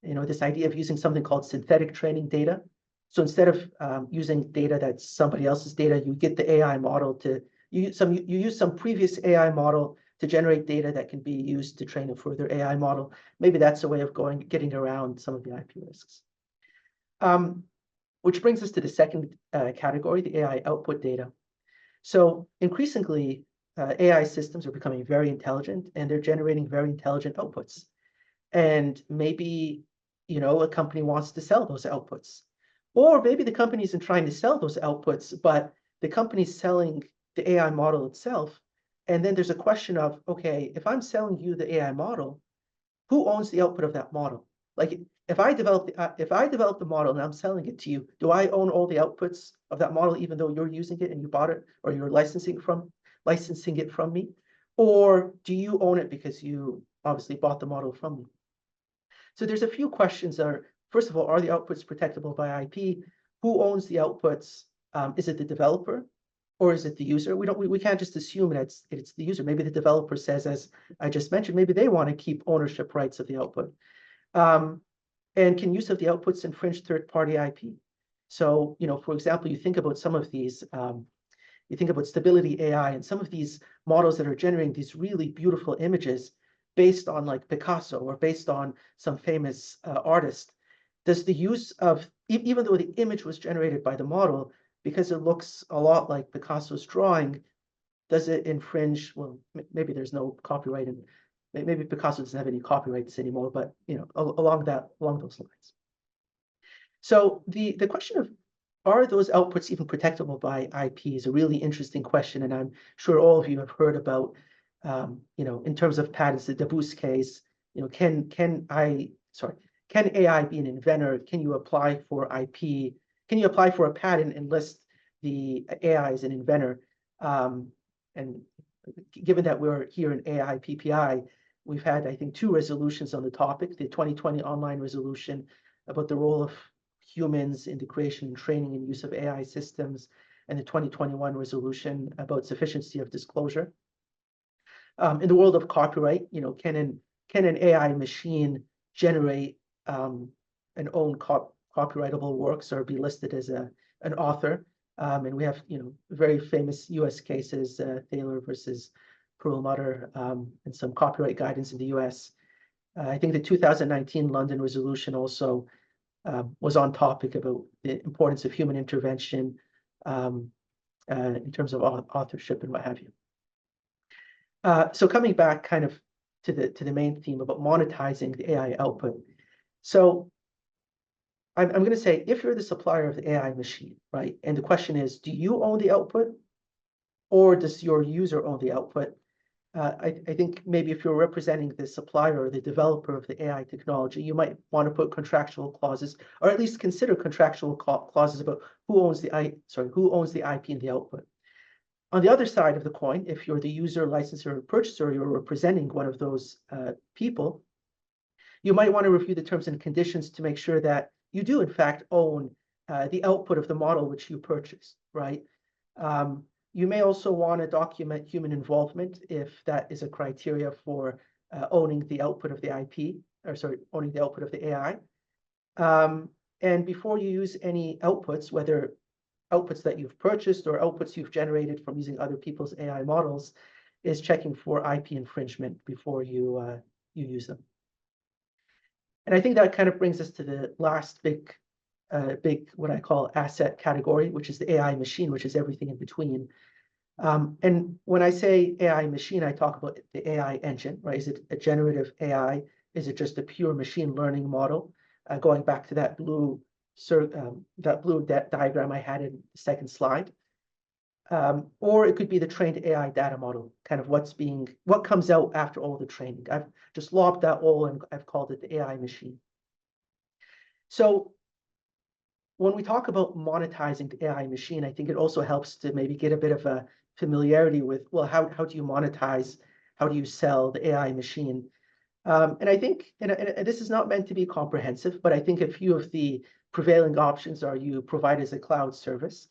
this idea of using something called synthetic training data. So instead of using data that's somebody else's data, you get the AI model to you use some previous AI model to generate data that can be used to train a further AI model. Maybe that's a way of getting around some of the IP risks. Which brings us to the second category, the AI output data. So increasingly, AI systems are becoming very intelligent, and they're generating very intelligent outputs. And maybe, a company wants to sell those outputs. Or maybe the company isn't trying to sell those outputs, but the company's selling the AI model itself. And then there's a question of, okay, if I'm selling you the AI model, who owns the output of that model? Like, if I develop the model and I'm selling it to you, do I own all the outputs of that model, even though you're using it and you bought it, or you're licensing it from me? Or do you own it because you obviously bought the model from me? So there's a few questions that are, first of all, are the outputs protectable by IP? Who owns the outputs? Is it the developer or is it the user? We can't just assume that it's the user. Maybe the developer says, as I just mentioned, maybe they want to keep ownership rights of the output. And can use of the outputs infringe third-party IP? So, for example, you think about some of these, you think about Stability AI and some of these models that are generating these really beautiful images based on like Picasso or based on some famous artist. Does the use of, even though the image was generated by the model, because it looks a lot like Picasso's drawing, does it infringe? Well, maybe there's no copyright, and maybe Picasso doesn't have any copyrights anymore, but along those lines. So the question of, are those outputs even protectable by IP is a really interesting question, and I'm sure all of you have heard about, in terms of patents, the Dabus case. Can AI be an inventor? Can you apply for IP? Can you apply for a patent and list the AI as an inventor? And given that we're here in AI PPI, we've had, I think, 2 resolutions on the topic: the 2020 online resolution about the role of humans in the creation and training and use of AI systems, and the 2021 resolution about sufficiency of disclosure. In the world of copyright, can an AI machine generate and own copyrightable works or be listed as an author? And we have, very famous US cases, Thaler versus Perlmutter, and some copyright guidance in the US. I think the 2019 London resolution also was on topic about the importance of human intervention in terms of authorship and what have you. So coming back kind of to the main theme about monetizing the AI output. So I'm going to say, if you're the supplier of the AI machine, right, and the question is, do you own the output or does your user own the output? I think maybe if you're representing the supplier or the developer of the AI technology, you might want to put contractual clauses, or at least consider contractual clauses about who owns the IP and the output. On the other side of the coin, if you're the user, licensor, or purchaser, you're representing one of those people, you might want to review the terms and conditions to make sure that you do, in fact, own the output of the model which you purchased, right? You may also want to document human involvement if that is a criteria for owning the output of the IP, owning the output of the AI. And before you use any outputs, whether outputs that you've purchased or outputs you've generated from using other people's AI models, is checking for IP infringement before you use them. And I think that kind of brings us to the last big, what I call asset category, which is the AI machine, which is everything in between. And when I say AI machine, I talk about the AI engine, right? Is it a generative AI? Is it just a pure machine learning model? Going back to that blue diagram I had in the second slide. Or it could be the trained AI data model, kind of what comes out after all the training. I've just lobbed that all and I've called it the AI machine. So when we talk about monetizing the AI machine, I think it also helps to maybe get a bit of a familiarity with, well, how do you monetize? How do you sell the AI machine? And I think, and this is not meant to be comprehensive, but I think a few of the prevailing options are you provide as a cloud service.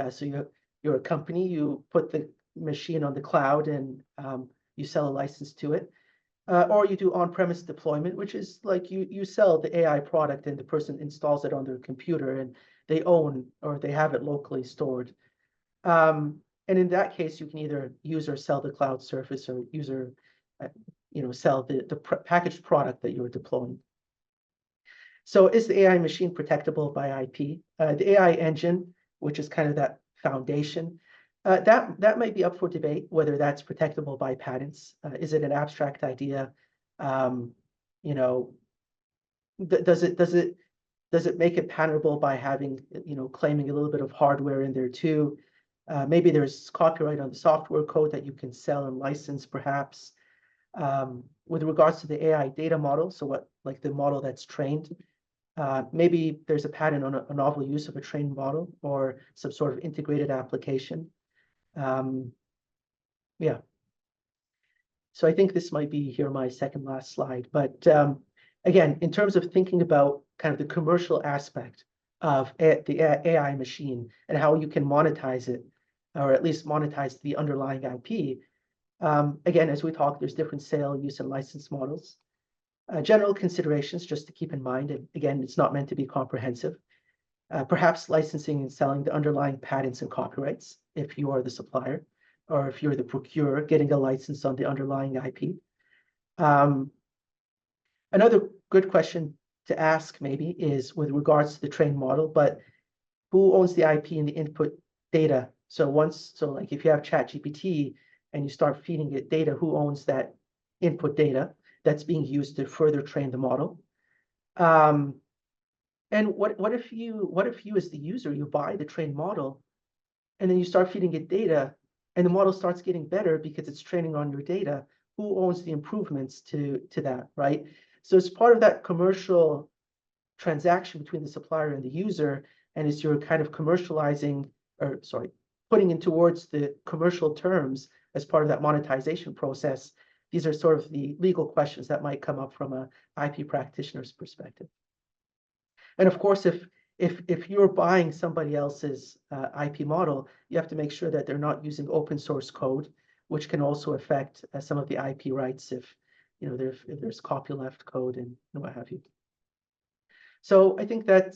So you're a company, you put the machine on the cloud and you sell a license to it. Or you do on-premise deployment, which is like you sell the AI product and the person installs it on their computer and they own or they have it locally stored. And in that case, you can either use or sell the cloud service or sell the packaged product that you're deploying. So is the AI machine protectable by IP? The AI engine, which is kind of that foundation, that might be up for debate, whether that's protectable by patents. Is it an abstract idea? Does it make it patentable by having, claiming a little bit of hardware in there too? Maybe there's copyright on the software code that you can sell and license, perhaps. With regards to the AI data model, so like the model that's trained, Maybe there's a patent on a novel use of a trained model or some sort of integrated application. Yeah. So I think this might be here my second last slide. But again, in terms of thinking about kind of the commercial aspect of the AI machine and how you can monetize it, or at least monetize the underlying IP, again, as we talk, there's different sale, use, and license models. General considerations just to keep in mind, and again, it's not meant to be comprehensive. Perhaps licensing and selling the underlying patents and copyrights if you are the supplier, or if you're the procurer, getting a license on the underlying IP. Another good question to ask maybe is with regards to the trained model, but who owns the IP and the input data? So like if you have ChatGPT and you start feeding it data, who owns that input data that's being used to further train the model? And what if you as the user, you buy the trained model and then you start feeding it data and the model starts getting better because it's training on your data? Who owns the improvements to that, right? So it's part of that commercial transaction between the supplier and the user, and as you're kind of commercializing, or sorry, putting in towards the commercial terms as part of that monetization process, these are sort of the legal questions that might come up from a IP practitioner's perspective. And of course, if you're buying somebody else's IP model, you have to make sure that they're not using open source code, which can also affect some of the IP rights if there's copyleft code and what have you. So I think that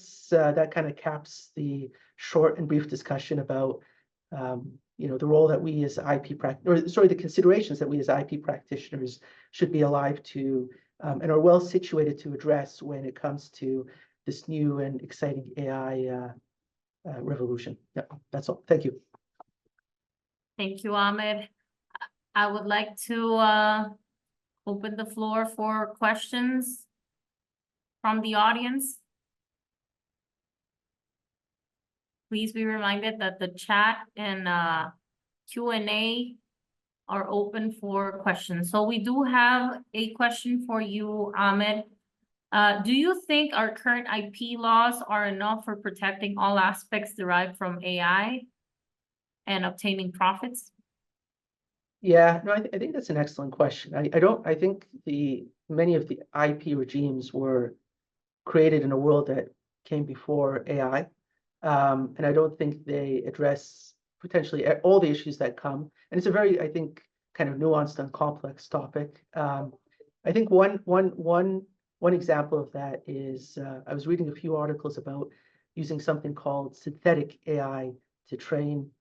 kind of caps the short and brief discussion about the role that we as the considerations that we as IP practitioners should be alive to and are well situated to address when it comes to this new and exciting AI revolution. Yeah, that's all. Thank you. Thank you, Ahmed. I would like to open the floor for questions from the audience. Please be reminded that the chat and Q&A are open for questions. So we do have a question for you, Ahmed. Do you think our current IP laws are enough for protecting all aspects derived from AI and obtaining profits? Yeah, no, I think that's an excellent question. I think many of the IP regimes were created in a world that came before AI. And I don't think they address potentially all the issues that come. And it's a very, I think, kind of nuanced and complex topic. I think one example of that is I was reading a few articles about using something called synthetic training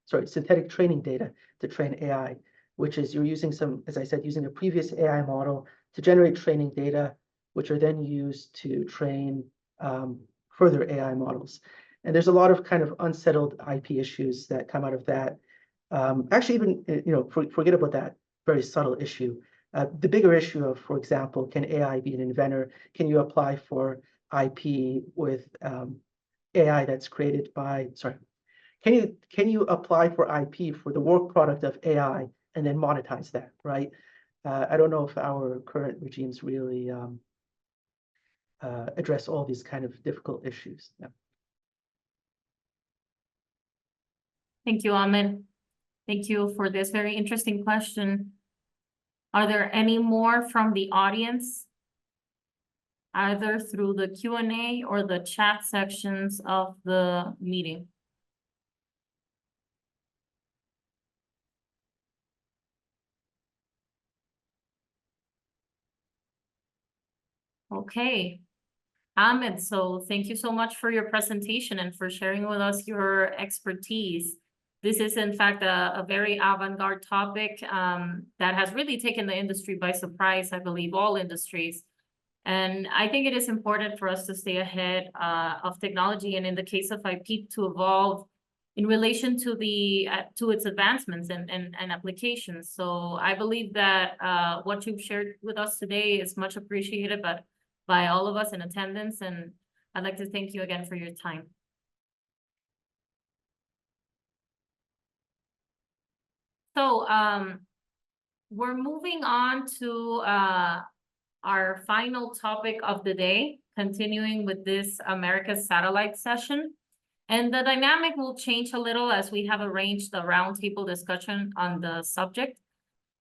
data to train AI, which is you're using as I said, using a previous AI model to generate training data, which are then used to train further AI models. And there's a lot of kind of unsettled IP issues that come out of that. Actually, even, forget about that very subtle issue. The bigger issue of, for example, can AI be an inventor? Can you apply for IP with AI that's created by, can you apply for IP for the work product of AI and then monetize that, right? I don't know if our current regimes really address all these kind of difficult issues. Yeah. Thank you, Ahmed. Thank you for this very interesting question. Are there any more from the audience, either through the Q&A or the chat sections of the meeting? Okay. Ahmed, so thank you so much for your presentation and for sharing with us your expertise. This is, in fact, a very avant-garde topic that has really taken the industry by surprise, I believe, all industries. And I think it is important for us to stay ahead of technology, and in the case of IP, to evolve in relation to its advancements and applications. So I believe that what you've shared with us today is much appreciated by all of us in attendance, and I'd like to thank you again for your time. So we're moving on to our final topic of the day. continuing with this America's Satellite session. And the dynamic will change a little as we have arranged a roundtable discussion on the subject.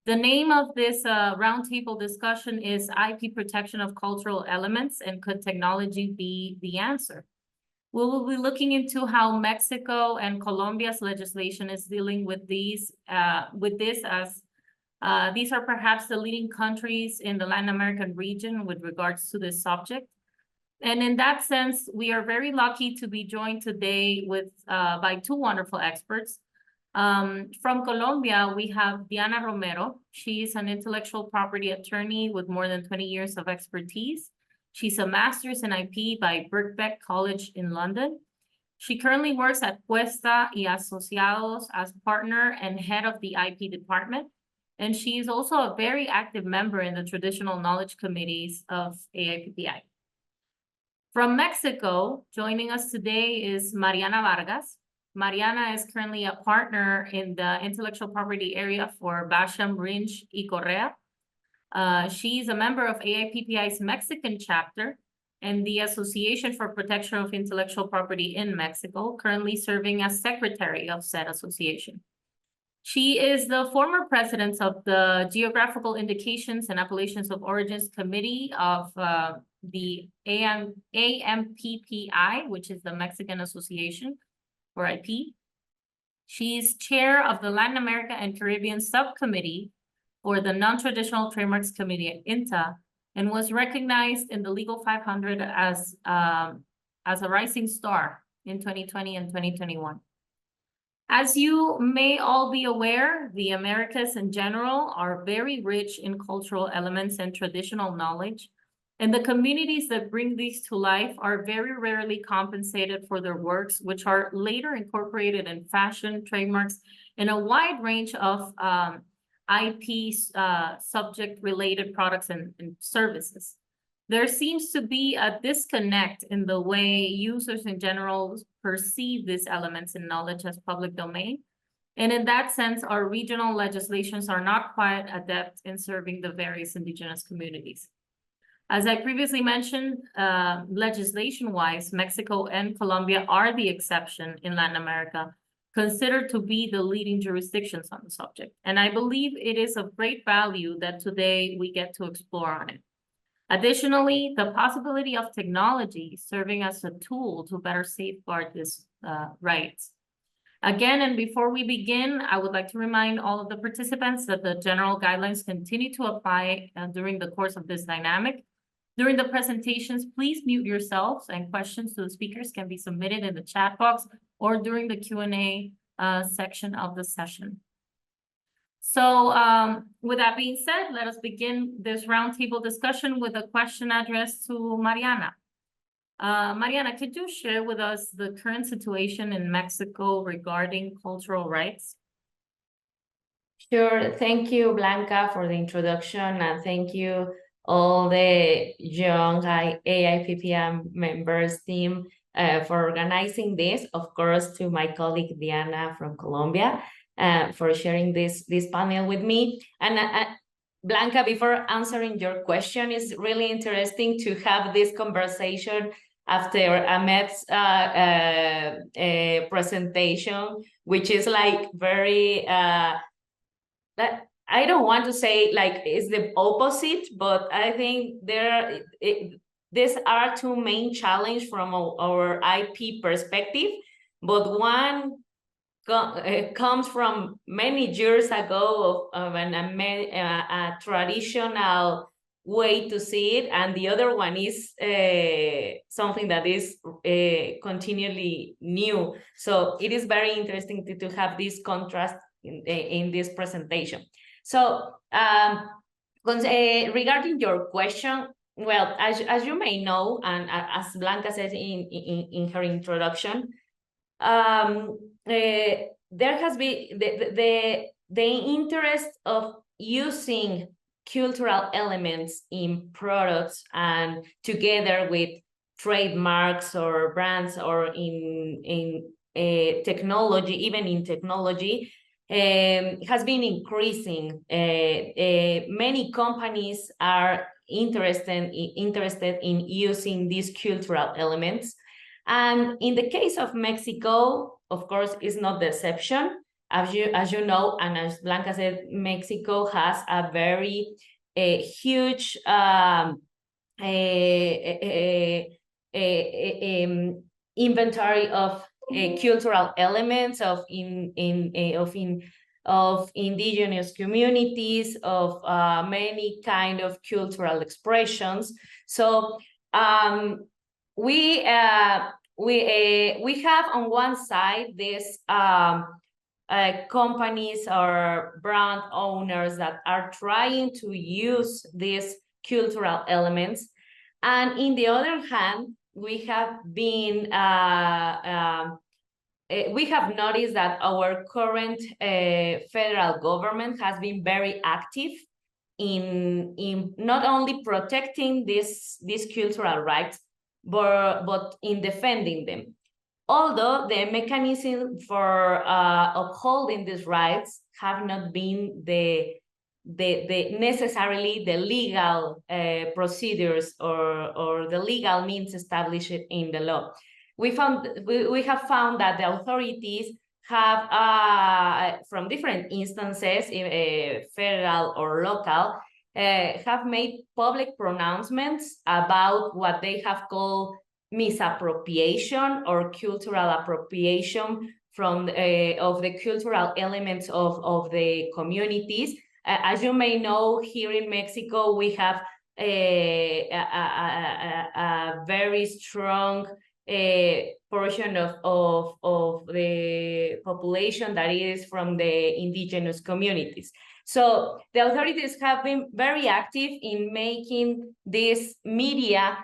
The name of this roundtable discussion is IP protection of cultural elements, and could technology be the answer? We will be looking into how Mexico and Colombia's legislation is dealing with this as these are perhaps the leading countries in the Latin American region with regards to this subject. And in that sense, we are very lucky to be joined today with by two wonderful experts. From Colombia, we have Diana Romero. She's an intellectual property attorney with more than 20 years of expertise. She's a master's in IP by Birkbeck College in London. She currently works at Cuesta y Asociados as partner and head of the IP department. And she is also a very active member in the traditional knowledge committees of AIPPI. From Mexico, joining us today is Mariana Vargas. Mariana is currently a partner in the intellectual property area for Basham, Rinch y Correa. She's a member of AIPPI's Mexican chapter and the Association for Protection of Intellectual Property in Mexico, currently serving as secretary of said association. She is the former president of the Geographical Indications and Appellations of Origins Committee of the AMPPI, which is the Mexican Association for IP. She's chair of the Latin America and Caribbean Subcommittee for the Non-Traditional Trademarks Committee at INTA, and was recognized in the Legal 500 as a rising star in 2020 and 2021. As you may all be aware, the Americas in general are very rich in cultural elements and traditional knowledge, and the communities that bring these to life are very rarely compensated for their works, which are later incorporated in fashion, trademarks, and a wide range of IP subject-related products and services. There seems to be a disconnect in the way users in general perceive these elements in knowledge as public domain. And in that sense, our regional legislations are not quite adept in serving the various indigenous communities. As I previously mentioned, legislation-wise, Mexico and Colombia are the exception in Latin America, considered to be the leading jurisdictions on the subject. And I believe it is of great value that today we get to explore on it. Additionally, the possibility of technology serving as a tool to better safeguard these rights. Again, and before we begin, I would like to remind all of the participants that the general guidelines continue to apply during the course of this dynamic. During the presentations, please mute yourselves, and questions to the speakers can be submitted in the chat box or during the Q&A section of the session. So with that being said, let us begin this roundtable discussion with a question addressed to Mariana. Mariana, could you share with us the current situation in Mexico regarding cultural rights? Sure. Thank you, Blanca, for the introduction, and thank you all the young AIPPI members team for organizing this. Of course, to my colleague Diana from Colombia for sharing this panel with me. And Blanca, before answering your question, it's really interesting to have this conversation after Ahmed's presentation, which is like very that I don't want to say like it's the opposite, but I think these are two main challenges from our IP perspective. But one comes from many years ago of a traditional way to see it, and the other one is something that is continually new. So it is very interesting to have this contrast in this presentation. So regarding your question, well, as you may know, and as Blanca said in her introduction, there has been the interest of using cultural elements in products and together with trademarks or brands or in technology, even in technology, has been increasing. Many companies are interested in using these cultural elements. And in the case of Mexico, of course, is not the exception. As you know, and as Blanca said, Mexico has a very huge inventory of cultural elements of indigenous communities, of many kind of cultural expressions. So we have on one side this companies or brand owners that are trying to use these cultural elements, and in the other hand, we have been we have noticed that our current federal government has been very active in not only protecting these cultural rights, but in defending them. Although the mechanism for upholding these rights have not been the necessarily the legal procedures or the legal means established in the law. We have found that the authorities have, from different instances, federal or local, have made public pronouncements about what they have called misappropriation or cultural appropriation from of the cultural elements of the communities. As you may know, here in Mexico, we have a very strong portion of the population that is from the indigenous communities. So the authorities have been very active in making these media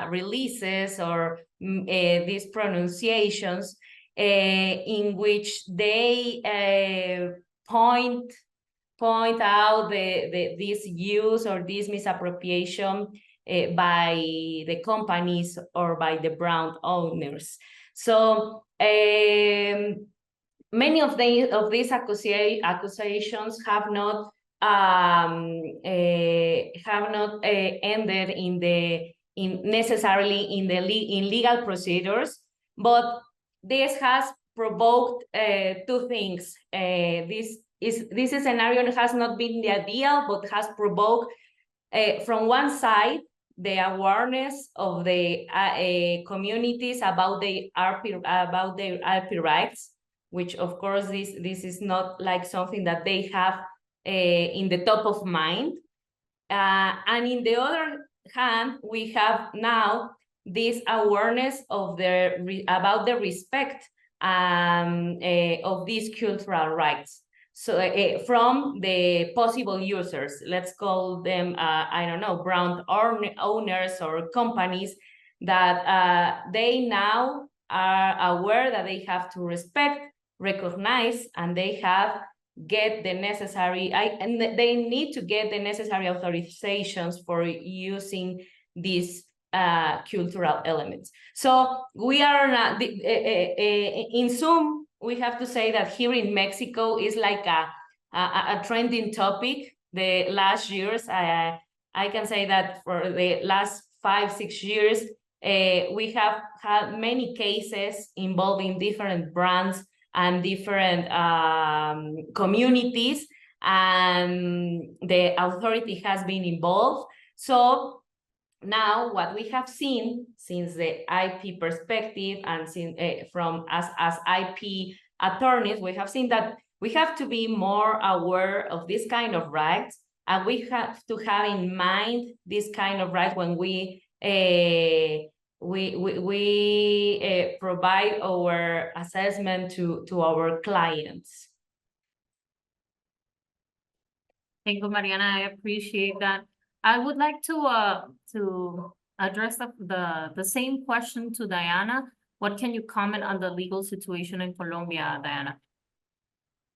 releases or these pronunciations in which they point out this use or this misappropriation by the companies or by the brand owners. So many of these accusations have not ended necessarily in legal procedures, but this has provoked two things. This scenario has not been the ideal, but has provoked, from one side, the awareness of the communities about their IP rights, which of course this is not like something that they have in the top of mind. And in the other hand, we have now this awareness of about the respect of these cultural rights. So from the possible users, let's call them, I don't know, brand owners or companies, that they now are aware that they have to respect, recognize, and they get the necessary, and they need to get the necessary authorizations for using these cultural elements. So we are in sum, we have to say that here in Mexico is like a trending topic. The last years, I can say that for the last 5-6 years, we have had many cases involving different brands and different communities, and the authority has been involved. So now what we have seen since the IP perspective and since, from as IP attorneys, we have seen that we have to be more aware of this kind of rights, and we have to have in mind this kind of rights when we provide our assessment to our clients. Thank you, Mariana. I appreciate that. I would like to address the same question to Diana. What can you comment on the legal situation in Colombia, Diana?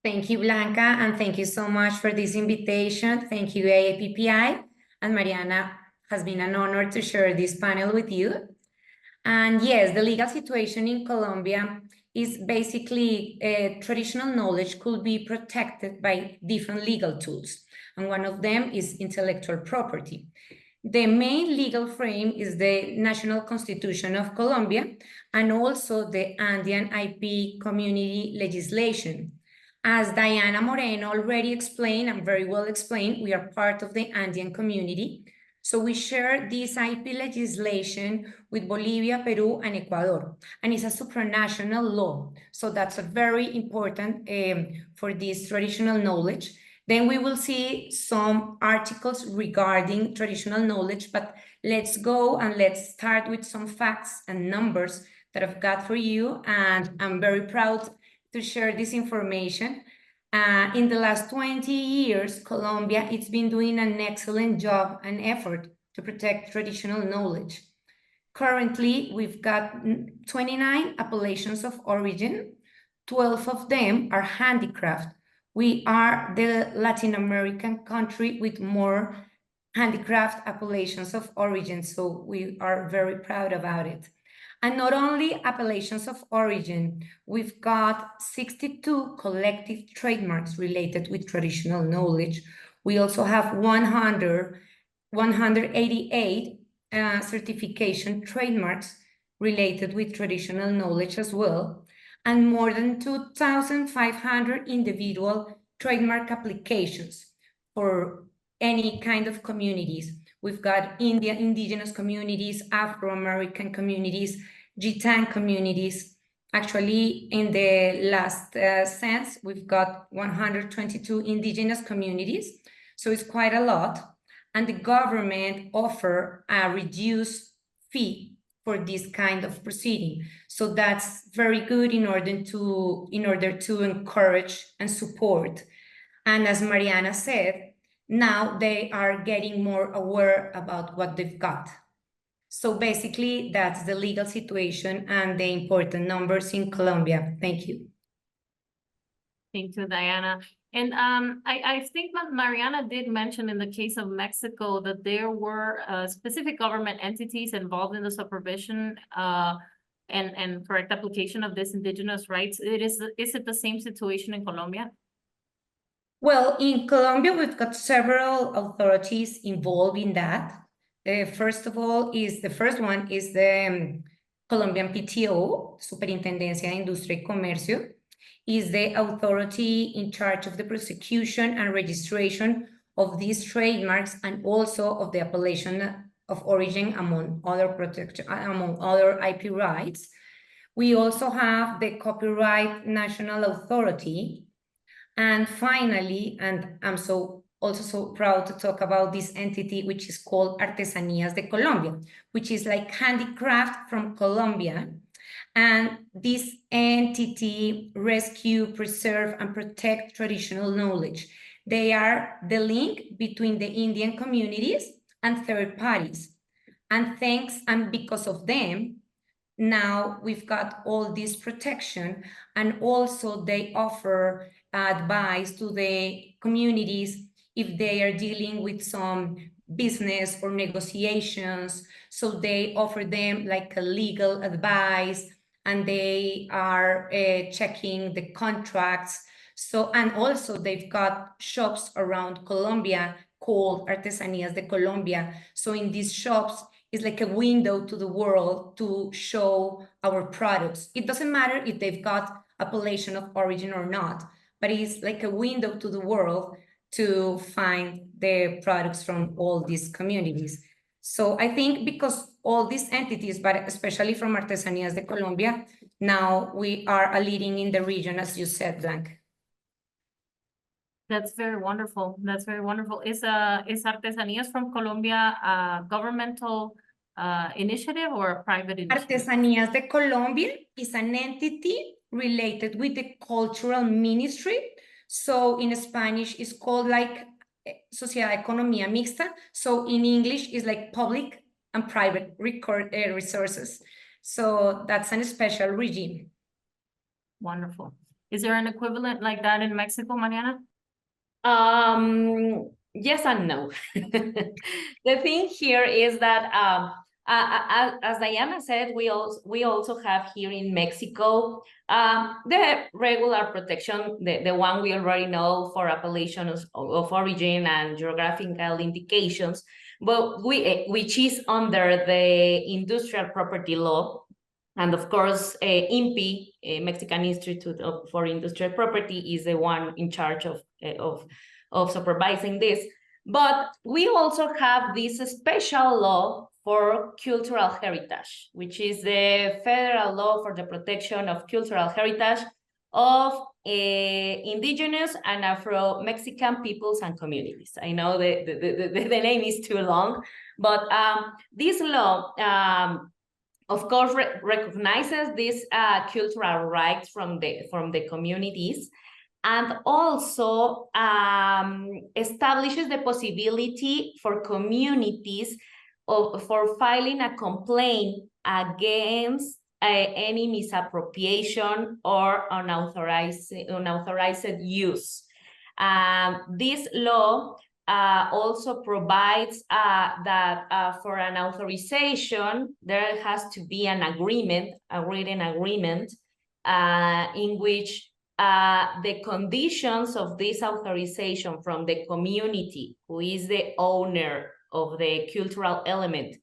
Thank you, Blanca, and thank you so much for this invitation. Thank you, AAPPI, and Mariana, has been an honor to share this panel with you. And yes, the legal situation in Colombia is basically traditional knowledge could be protected by different legal tools. And one of them is intellectual property. The main legal frame is the National Constitution of Colombia and also the Andean IP community legislation. As Diana Moreno already explained, and very well explained, we are part of the Andean community. So we share this IP legislation with Bolivia, Peru, and Ecuador, and it's a supranational law. So that's a very important for this traditional knowledge. Then we will see some articles regarding traditional knowledge, but let's go and let's start with some facts and numbers that I've got for you. And I'm very proud to share this information. In the last 20 years, Colombia, it's been doing an excellent job and effort to protect traditional knowledge. Currently, we've got 29 appellations of origin. 12 of them are handicraft. We are the Latin American country with more handicraft appellations of origin, so we are very proud about it. And not only appellations of origin, we've got 62 collective trademarks related with traditional knowledge. We also have 188 certification trademarks related with traditional knowledge as well, and more than 2,500 individual trademark applications for any kind of communities. We've got indigenous communities, Afro-American communities, Gitane communities. Actually, in the last census, we've got 122 indigenous communities, so it's quite a lot. And the government offer a reduced fee for this kind of proceeding. So that's very good in order to encourage and support. And as Mariana said, now they are getting more aware about what they've got. So basically, that's the legal situation and the important numbers in Colombia. Thank you. Thank you, Diana. And I think that Mariana did mention in the case of Mexico that there were specific government entities involved in the supervision and correct application of this indigenous rights. Is it the same situation in Colombia? Well, in Colombia, we've got several authorities involved in that. First of all, the first one is the Colombian PTO, Superintendencia de Industria y Comercio, is the authority in charge of the prosecution and registration of these trademarks and also of the appellation of origin among other IP rights. We also have the Copyright National Authority. And finally, and I'm also so proud to talk about this entity, which is called Artesanías de Colombia, which is like handicraft from Colombia. And this entity rescue, preserve, and protect traditional knowledge. They are the link between the Indian communities and third parties. And because of them, now we've got all this protection, and also they offer advice to the communities if they are dealing with some business or negotiations. So they offer them like a legal advice, and they are checking the contracts. So, and also they've got shops around Colombia called Artesanías de Colombia. So in these shops, it's like a window to the world to show our products. It doesn't matter if they've got appellation of origin or not, but it's like a window to the world to find the products from all these communities. So I think because all these entities, but especially from Artesanías de Colombia, now we are a leading in the region, as you said, Blanca. That's very wonderful. That's very wonderful. Is Artesanías from Colombia a governmental initiative or a private initiative? Artesanías de Colombia is an entity related with the cultural ministry. So in Spanish, it's called like Sociedad de Economía Mixta. So in English, it's like public and private resources. So that's a special regime. Wonderful. Is there an equivalent like that in Mexico, Mariana? Yes and no. The thing here is that as Diana said, we also have here in Mexico the regular protection, the one we already know for appellations of origin and geographical indications, but which is under the industrial property law. And of course, INPI, Mexican Institute for Industrial Property, is the one in charge of supervising this. But we also have this special law for cultural heritage, which is the federal law for the protection of cultural heritage of indigenous and Afro-Mexican peoples and communities. I know the name is too long, but this law, of course, recognizes these cultural rights from the communities, and also establishes the possibility for communities for filing a complaint against any misappropriation or unauthorized use. This law also provides that for an authorization, there has to be an agreement, a written agreement, in which the conditions of this authorization from the community, who is the owner of the cultural element,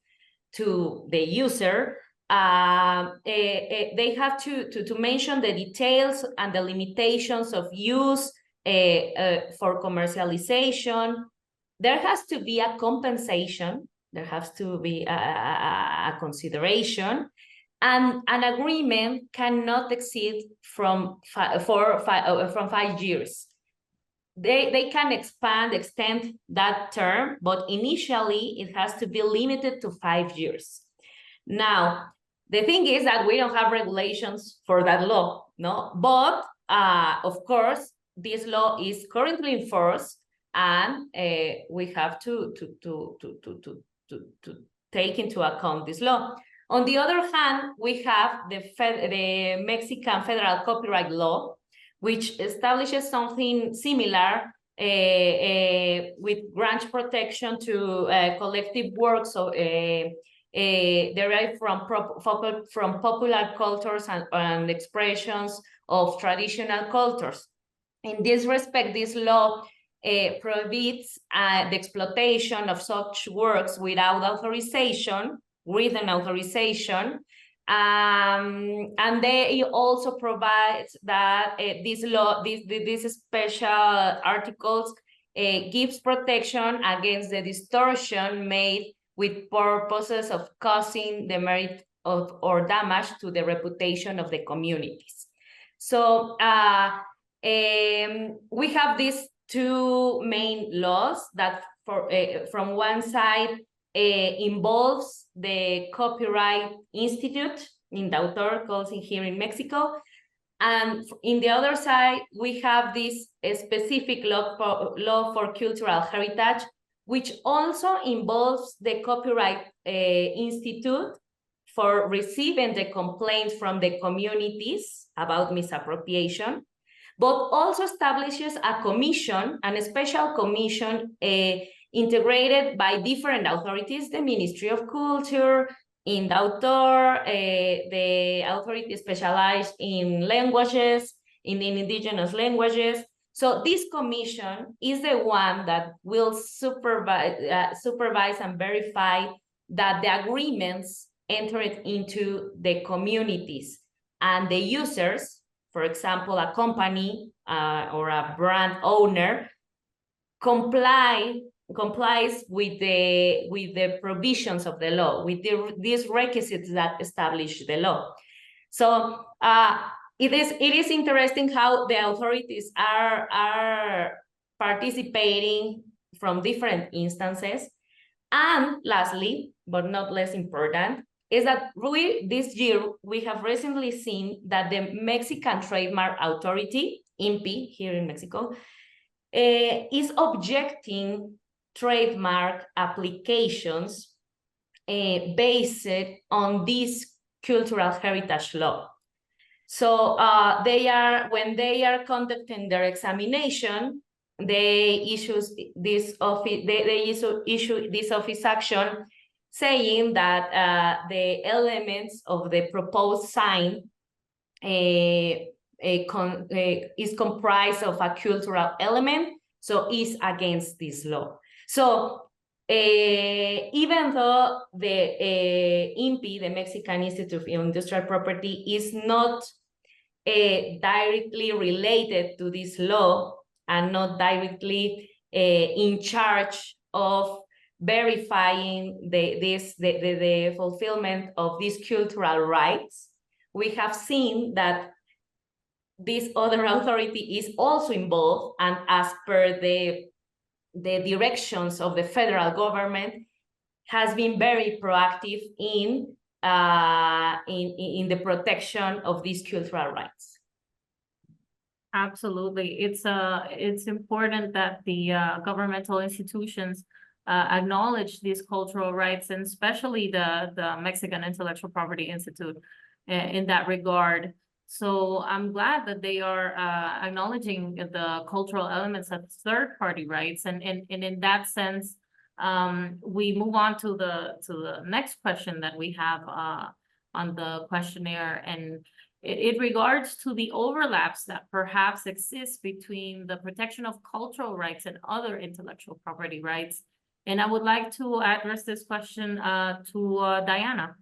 to the user, they have to mention the details and the limitations of use for commercialization. There has to be a compensation, there has to be a consideration, and an agreement cannot exceed from 5 years. They can extend that term, but initially it has to be limited to 5 years. Now, the thing is that we don't have regulations for that law, no? But of course, this law is currently enforced, and we have to take into account this law. On the other hand, we have the Mexican federal copyright law, which establishes something similar with grant protection to collective works derived from popular cultures and expressions of traditional cultures. In this respect, this law prohibits the exploitation of such works without authorization, written authorization, and they also provide that this law, these special articles gives protection against the distortion made with purposes of causing demerit or damage to the reputation of the communities. So we have these two main laws that, from one side, involves the Copyright Institute, INDAUTOR, calls in here in Mexico. And in the other side, we have this specific law for cultural heritage, which also involves the Copyright Institute for receiving the complaints from the communities about misappropriation, but also establishes a commission, a special commission integrated by different authorities, the Ministry of Culture, INDAUTOR, the authority specialized in languages, in indigenous languages. So this commission is the one that will supervise and verify that the agreements entered into the communities and the users, for example, a company or a brand owner, complies with the provisions of the law, with these requisites that establish the law. So it is interesting how the authorities are participating from different instances. And lastly, but not less important, is that this year we have recently seen that the Mexican Trademark Authority, INPI, here in Mexico, is objecting trademark applications based on this cultural heritage law. So when they are conducting their examination, they issue this office action saying that the elements of the proposed sign is comprised of a cultural element, so is against this law. So even though the INPI, the Mexican Institute of Industrial Property, is not directly related to this law and not directly in charge of verifying the fulfillment of these cultural rights, we have seen that this other authority is also involved, and as per the directions of the federal government, has been very proactive in the protection of these cultural rights. Absolutely. It's important that the governmental institutions acknowledge these cultural rights, and especially the Mexican Intellectual Property Institute in that regard. So I'm glad that they are acknowledging the cultural elements of third-party rights, and in that sense, we move on to the next question that we have on the questionnaire, and it regards to the overlaps that perhaps exist between the protection of cultural rights and other intellectual property rights. And I would like to address this question to Diana.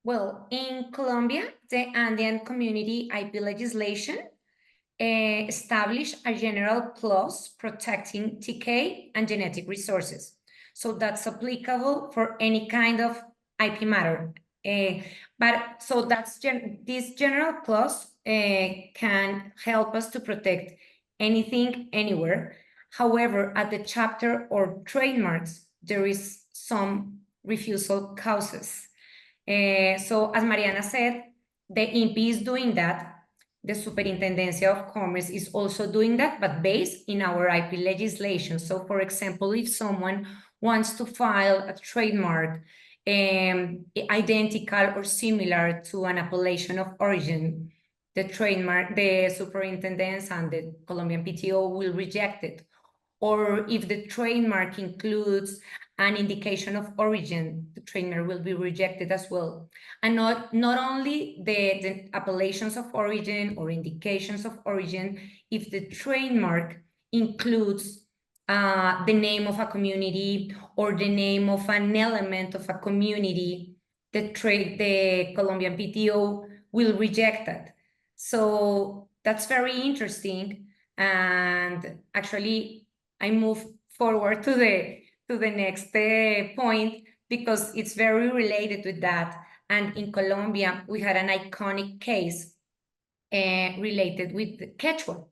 Well, in Colombia, the Andean Community IP legislation established a general clause protecting TK and genetic resources. So that's applicable for any kind of IP matter. But so that's this general clause can help us to protect anything, anywhere. However, at the chapter or trademarks, there is some refusal causes. So as Mariana said, the INPI is doing that. The Superintendencia of Commerce is also doing that, but based in our IP legislation. So for example, if someone wants to file a trademark identical or similar to an appellation of origin, the trademark, the superintendents and the Colombian PTO will reject it. Or if the trademark includes an indication of origin, the trademark will be rejected as well. And not only the appellations of origin or indications of origin, if the trademark includes the name of a community or the name of an element of a community, the Colombian PTO will reject that. So that's very interesting. And actually, I move forward to the next point because it's very related with that. And in Colombia, we had an iconic case related with Quechua.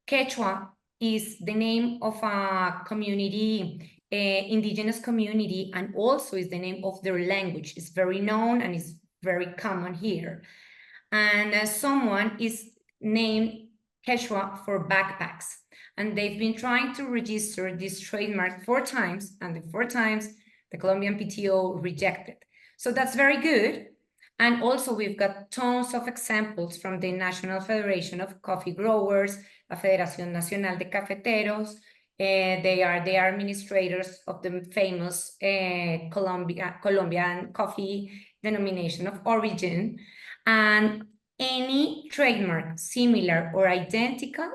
Quechua is the name of a community, indigenous community, and also is the name of their language. It's very known and is very common here. And someone is named Quechua for backpacks. And they've been trying to register this trademark 4 times, and the 4 times the Colombian PTO rejected. So that's very good. And also we've got tons of examples from the National Federation of Coffee Growers, la Federación Nacional de Cafeteros. They are the administrators of the famous Colombian coffee denomination of origin. And any trademark similar or identical,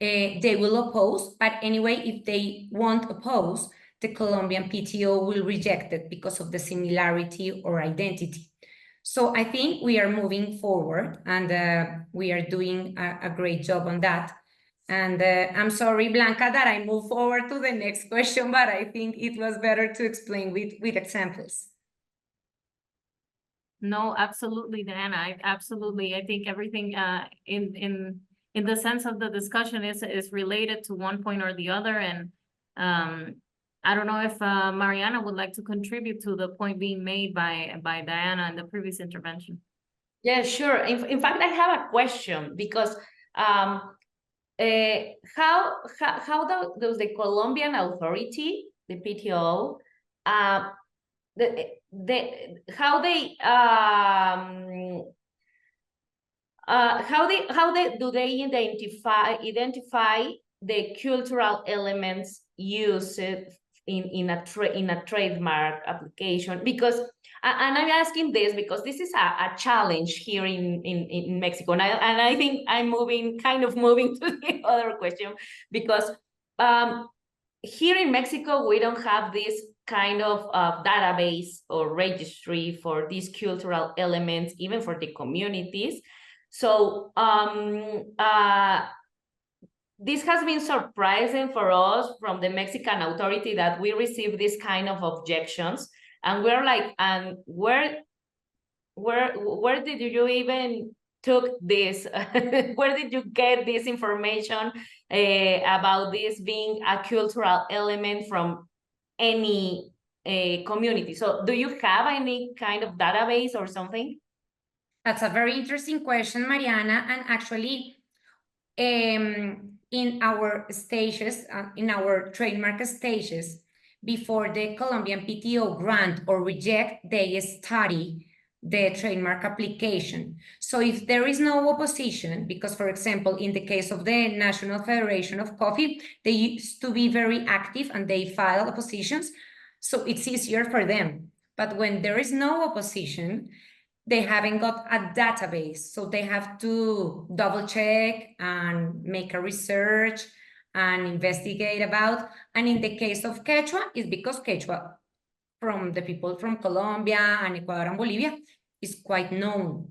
they will oppose. But anyway, if they won't oppose, the Colombian PTO will reject it because of the similarity or identity. So I think we are moving forward, and we are doing a great job on that. And I'm sorry, Blanca, that I move forward to the next question, but I think it was better to explain with examples. No, absolutely, Diana. Absolutely. I think everything in the sense of the discussion is related to one point or the other. And I don't know if Mariana would like to contribute to the point being made by Diana in the previous intervention. Yeah, sure. In fact, I have a question because how does the Colombian authority, the PTO, how do they identify the cultural elements used in a trademark application? Because and I'm asking this because this is a challenge here in Mexico, and I think I'm kind of moving to the other question, because here in Mexico we don't have this kind of database or registry for these cultural elements, even for the communities. So this has been surprising for us from the Mexican authority that we receive this kind of objections, and we're like, and where did you even took this? Where did you get this information about this being a cultural element from any community? So do you have any kind of database or something? That's a very interesting question, Mariana. And actually, in our stages, in our trademark stages, before the Colombian PTO grant or reject, they study the trademark application. So if there is no opposition, because for example, in the case of the National Federation of Coffee, they used to be very active and they file oppositions, so it's easier for them. But when there is no opposition, they haven't got a database, so they have to double check and make a research and investigate about. And in the case of Quechua, it's because Quechua, from the people from Colombia and Ecuador and Bolivia, is quite known.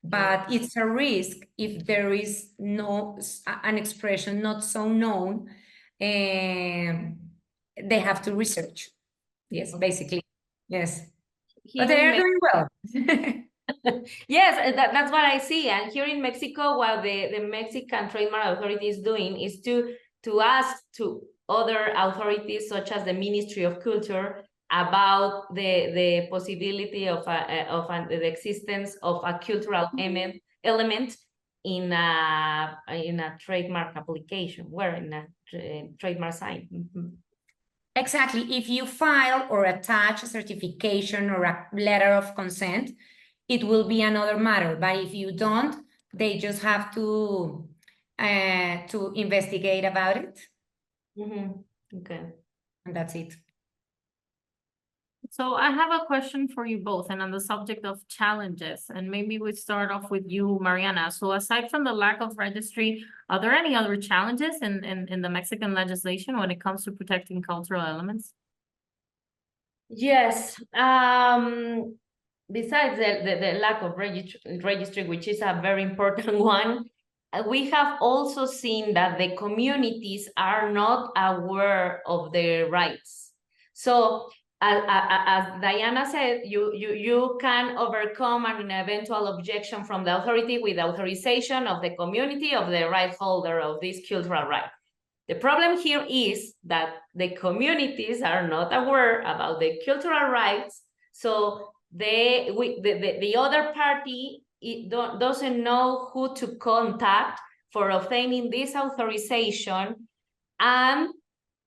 But it's a risk if there is no an expression not so known, they have to research. Yes, basically, yes. But they are doing well. Yes, that's what I see. And here in Mexico, what the Mexican Trademark Authority is doing is to ask to other authorities, such as the Ministry of Culture, about the possibility of the existence of a cultural element in a trademark application, where in a trademark sign. Exactly. If you file or attach a certification or a letter of consent, it will be another matter. But if you don't, they just have to investigate about it. Okay. And that's it. So I have a question for you both, and on the subject of challenges, and maybe we start off with you, Mariana. So aside from the lack of registry, are there any other challenges in the Mexican legislation when it comes to protecting cultural elements? Yes. Besides the lack of registry, which is a very important one, we have also seen that the communities are not aware of their rights. So as Diana said, you can overcome an eventual objection from the authority with authorization of the community of the right holder of this cultural right. The problem here is that the communities are not aware about the cultural rights, so the other party doesn't know who to contact for obtaining this authorization, and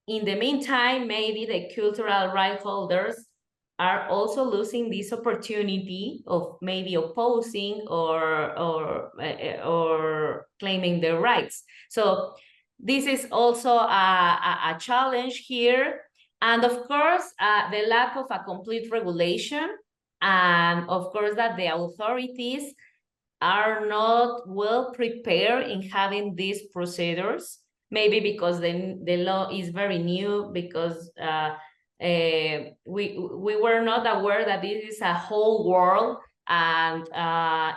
in the meantime, maybe the cultural right holders are also losing this opportunity of maybe opposing or claiming their rights. So this is also a challenge here. And of course, the lack of a complete regulation, and of course that the authorities are not well prepared in having these procedures. Maybe because the law is very new, because we were not aware that this is a whole world, and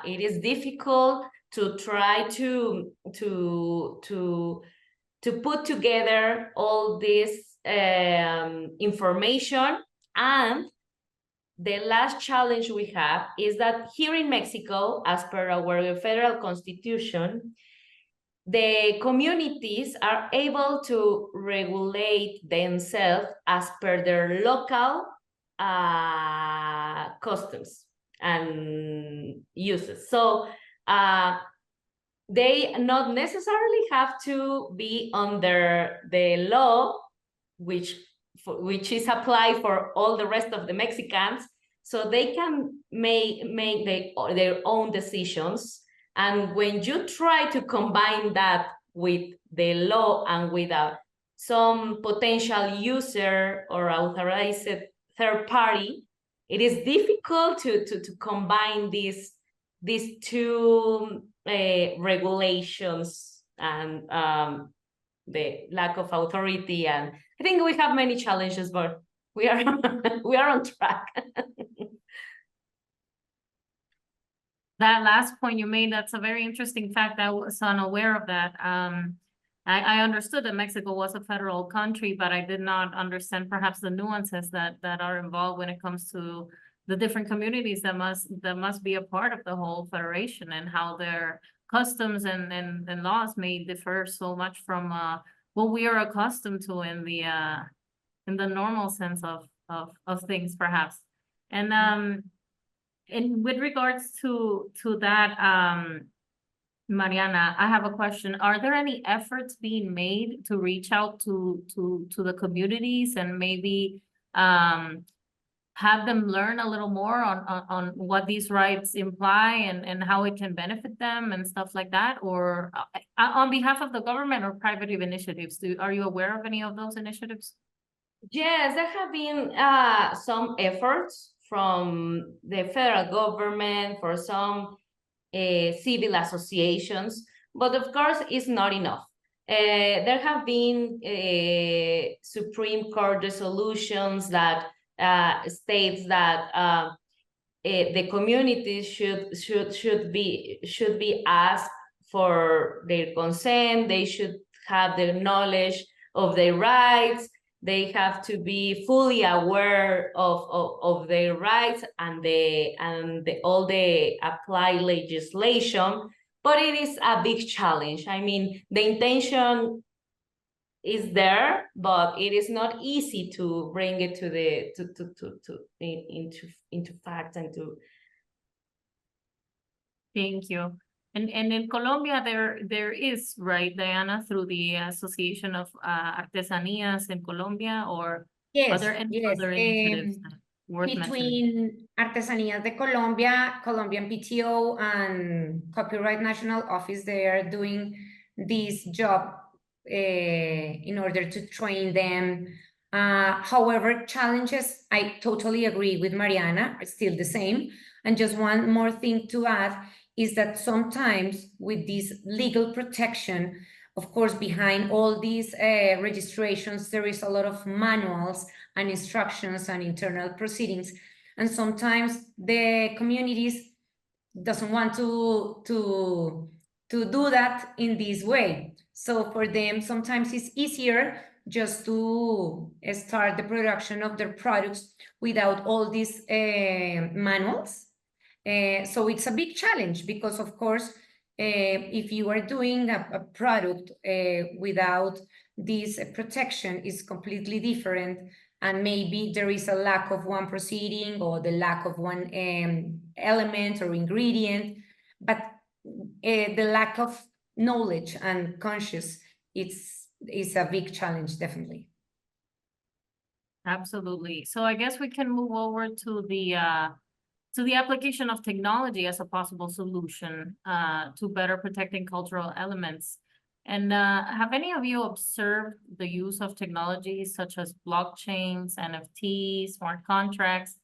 it is difficult to try to put together all this information. And the last challenge we have is that here in Mexico, as per our federal constitution, the communities are able to regulate themselves as per their local customs and uses. So they not necessarily have to be under the law, which is applied for all the rest of the Mexicans, so they can make their own decisions. And when you try to combine that with the law and with a some potential user or authorized third party, it is difficult to combine these two regulations and the lack of authority. And I think we have many challenges, but we are we are on track. That last point you made, that's a very interesting fact. I was unaware of that. I understood that Mexico was a federal country, but I did not understand perhaps the nuances that are involved when it comes to the different communities that must be a part of the whole federation, and how their customs and laws may differ so much from what we are accustomed to in the normal sense of things, perhaps. And with regards to that, Mariana, I have a question. Are there any efforts being made to reach out to the communities and maybe have them learn a little more on what these rights imply and how it can benefit them and stuff like that? Or on behalf of the government or private initiatives, are you aware of any of those initiatives? Yes, there have been some efforts from the federal government, for some civil associations, but of course it's not enough. There have been Supreme Court resolutions that states that the communities should be asked for their consent. They should have the knowledge of their rights. They have to be fully aware of their rights and all the applied legislation, but it is a big challenge. I mean, the intention is there, but it is not easy to bring it into fact and to. Thank you. And in Colombia, there is, right, Diana, through the Association of Artesanías in Colombia, or Yes, are there any yes. other initiatives worth mentioning? Between Artesanías de Colombia, Colombian PTO, and Copyright National Office, they are doing this job in order to train them. However, challenges, I totally agree with Mariana, are still the same. And just one more thing to add is that sometimes with this legal protection, of course, behind all these registrations, there is a lot of manuals and instructions and internal proceedings. And sometimes the communities doesn't want to do that in this way. So for them, sometimes it's easier just to start the production of their products without all these manuals. So it's a big challenge because, of course, if you are doing a product without this protection, is completely different. And maybe there is a lack of one proceeding or the lack of one element or ingredient, but the lack of knowledge and conscious, it's a big challenge, definitely. Absolutely. So I guess we can move over to the application of technology as a possible solution to better protecting cultural elements. And have any of you observed the use of technologies such as blockchains, NFTs, smart contracts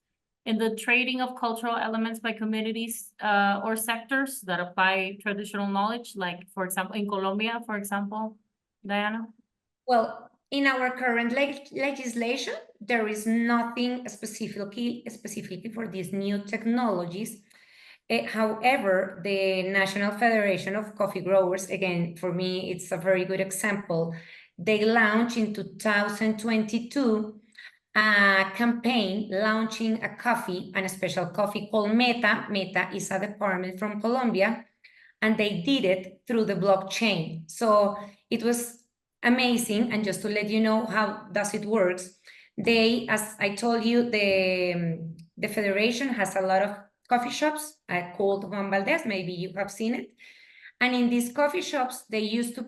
in the trading of cultural elements by communities or sectors that apply traditional knowledge, like, for example, in Colombia, for example, Diana? Well, in our current legislation, there is nothing specifically for these new technologies. However, the National Federation of Coffee Growers, again, for me, it's a very good example. They launched in 2022 a campaign launching a special coffee called Meta. Meta is a department from Colombia, and they did it through the blockchain. So it was amazing. And just to let you know how does it works, they, as I told you, the federation has a lot of coffee shops called Juan Valdez. Maybe you have seen it. And in these coffee shops, they used to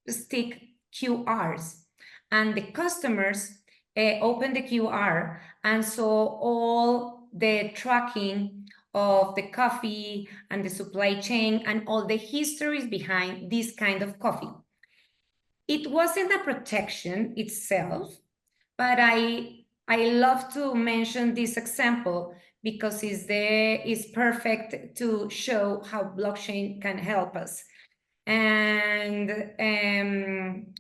stick QRs, and the customers open the QR and saw all the tracking of the coffee and the supply chain and all the histories behind this kind of coffee. it wasn't a protection itself, but I love to mention this example because it's perfect to show how blockchain can help us. And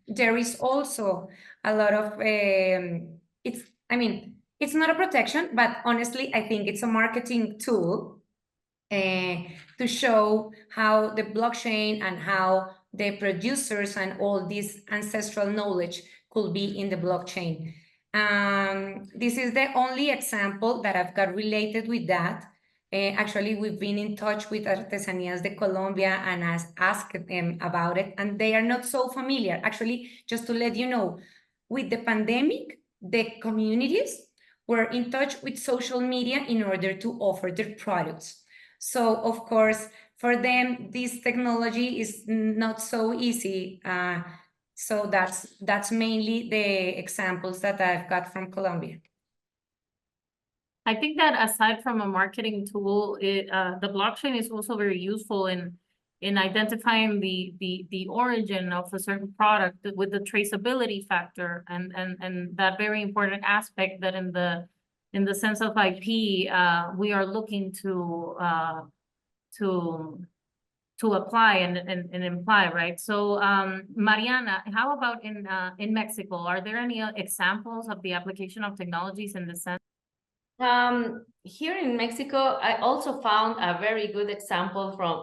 there is also a lot of it's not a protection, but honestly, I think it's a marketing tool to show how the blockchain and how the producers and all this ancestral knowledge could be in the blockchain. This is the only example that I've got related with that. Actually, we've been in touch with Artesanías de Colombia and asked them about it, and they are not so familiar. Actually, just to let you know, with the pandemic, the communities were in touch with social media in order to offer their products. So, of course, for them, this technology is not so easy. So that's mainly the examples that I've got from Colombia. I think that aside from a marketing tool, the blockchain is also very useful in identifying the origin of a certain product with the traceability factor and that very important aspect that in the sense of IP, we are looking to apply and imply, right? So, Mariana, how about in Mexico? Are there any examples of the application of technologies in this sense? Here in Mexico, I also found a very good example from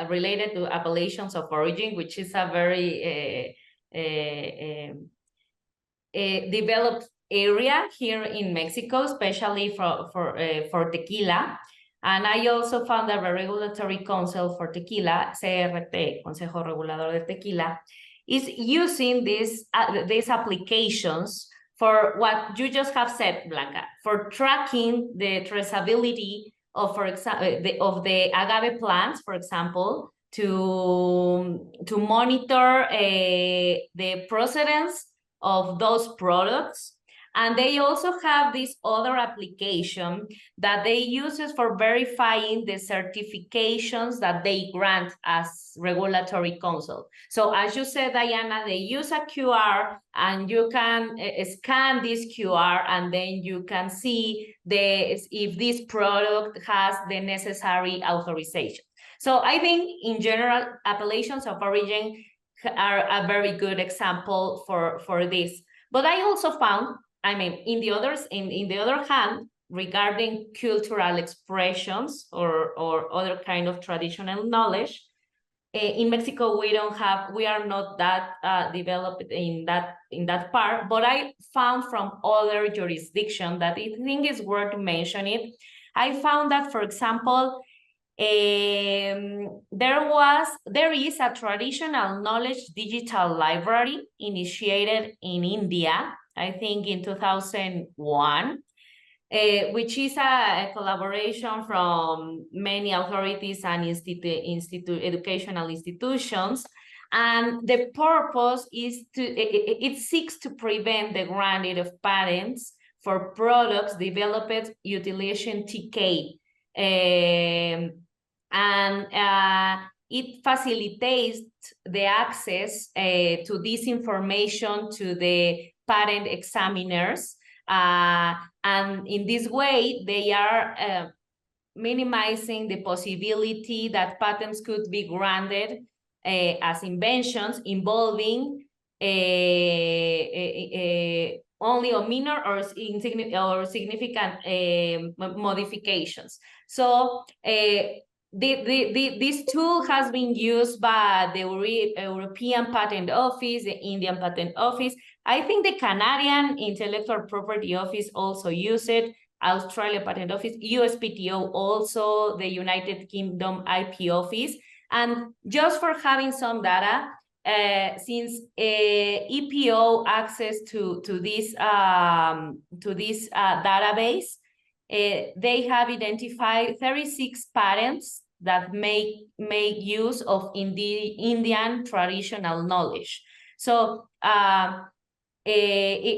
related to appellations of origin, which is a very developed area here in Mexico, especially for tequila. And I also found that the Regulatory Council for Tequila, CRT, Consejo Regulador de Tequila, is using these applications for what you just have said, Blanca, for tracking the traceability of, for example, of the agave plants, for example, to monitor the procedence of those products. And they also have this other application that they use for verifying the certifications that they grant as regulatory council. So as you said, Diana, they use a QR and you can scan this QR and then you can see if this product has the necessary authorization. So I think in general, appellations of origin are a very good example for this. But I also found, I mean, in the other hand, regarding cultural expressions or other kind of traditional knowledge, in Mexico we are not that developed in that part. But I found from other jurisdictions that I think is worth mentioning. I found that, for example, there is a traditional knowledge digital library initiated in India, I think in 2001, which is a collaboration from many authorities and educational institutions. And the purpose is it seeks to prevent the granting of patents for products developed utilization TK. It facilitates the access to this information to the patent examiners. And in this way, they are minimizing the possibility that patents could be granted as inventions involving only a minor or significant modifications. So this tool has been used by the European Patent Office, the Indian Patent Office. I think the Canadian Intellectual Property Office also use it, Australia Patent Office, USPTO also, the United Kingdom IP Office. And just for having some data, since EPO access to this database, they have identified 36 patents that make use of Indian traditional knowledge. So it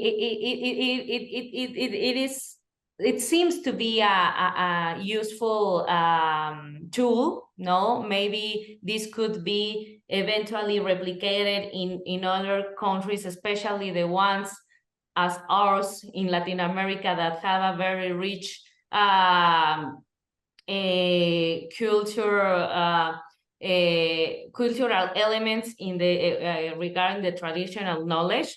is it seems to be a useful tool, no? Maybe this could be eventually replicated in other countries, especially the ones as ours in Latin America that have a very rich cultural elements in the regarding the traditional knowledge.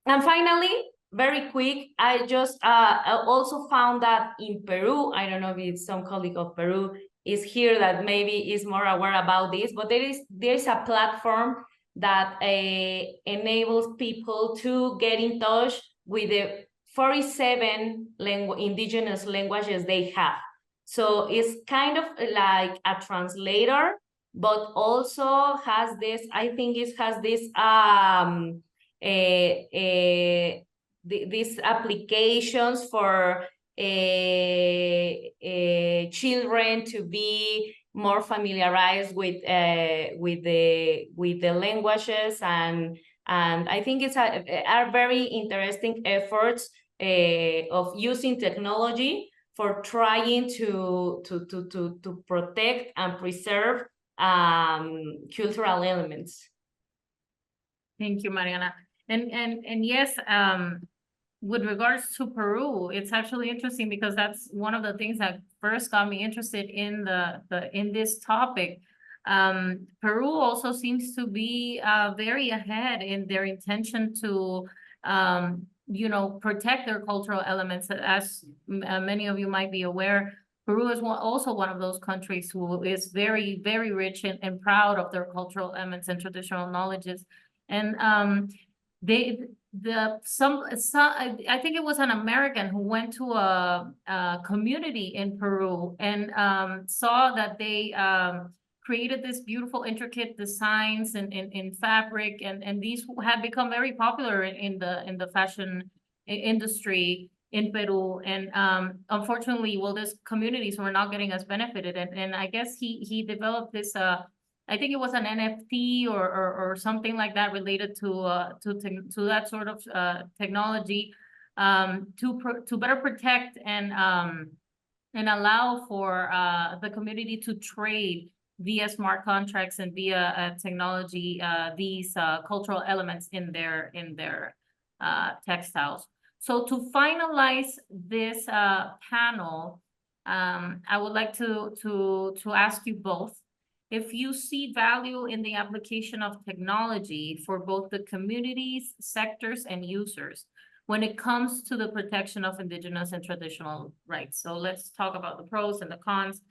And finally, very quick, I just also found that in Peru, I don't know if it's some colleague of Peru is here that maybe is more aware about this, but there is a platform that enables people to get in touch with the 47 indigenous languages they have. So it's kind of like a translator, but also has this, I think it has this these applications for children to be more familiarized with the languages, and I think it's are very interesting efforts of using technology for trying to protect and preserve cultural elements. Thank you, Mariana. And yes, with regards to Peru, it's actually interesting because that's one of the things that first got me interested in in this topic. Peru also seems to be very ahead in their intention to you know, protect their cultural elements. As many of you might be aware, Peru is also one of those countries who is very, very rich and proud of their cultural elements and traditional knowledges. And I think it was an American who went to a community in Peru and saw that they created this beautiful, intricate designs in fabric, and these have become very popular in the fashion industry in Peru. And unfortunately, well, these communities were not getting as benefited, and I guess he developed this I think it was an NFT or something like that related to that sort of technology to better protect and allow for the community to trade via smart contracts and via technology these cultural elements in their textiles. So to finalize this panel, I would like to ask you both if you see value in the application of technology for both the communities, sectors, and users when it comes to the protection of indigenous and traditional rights. So let's talk about the pros and the cons,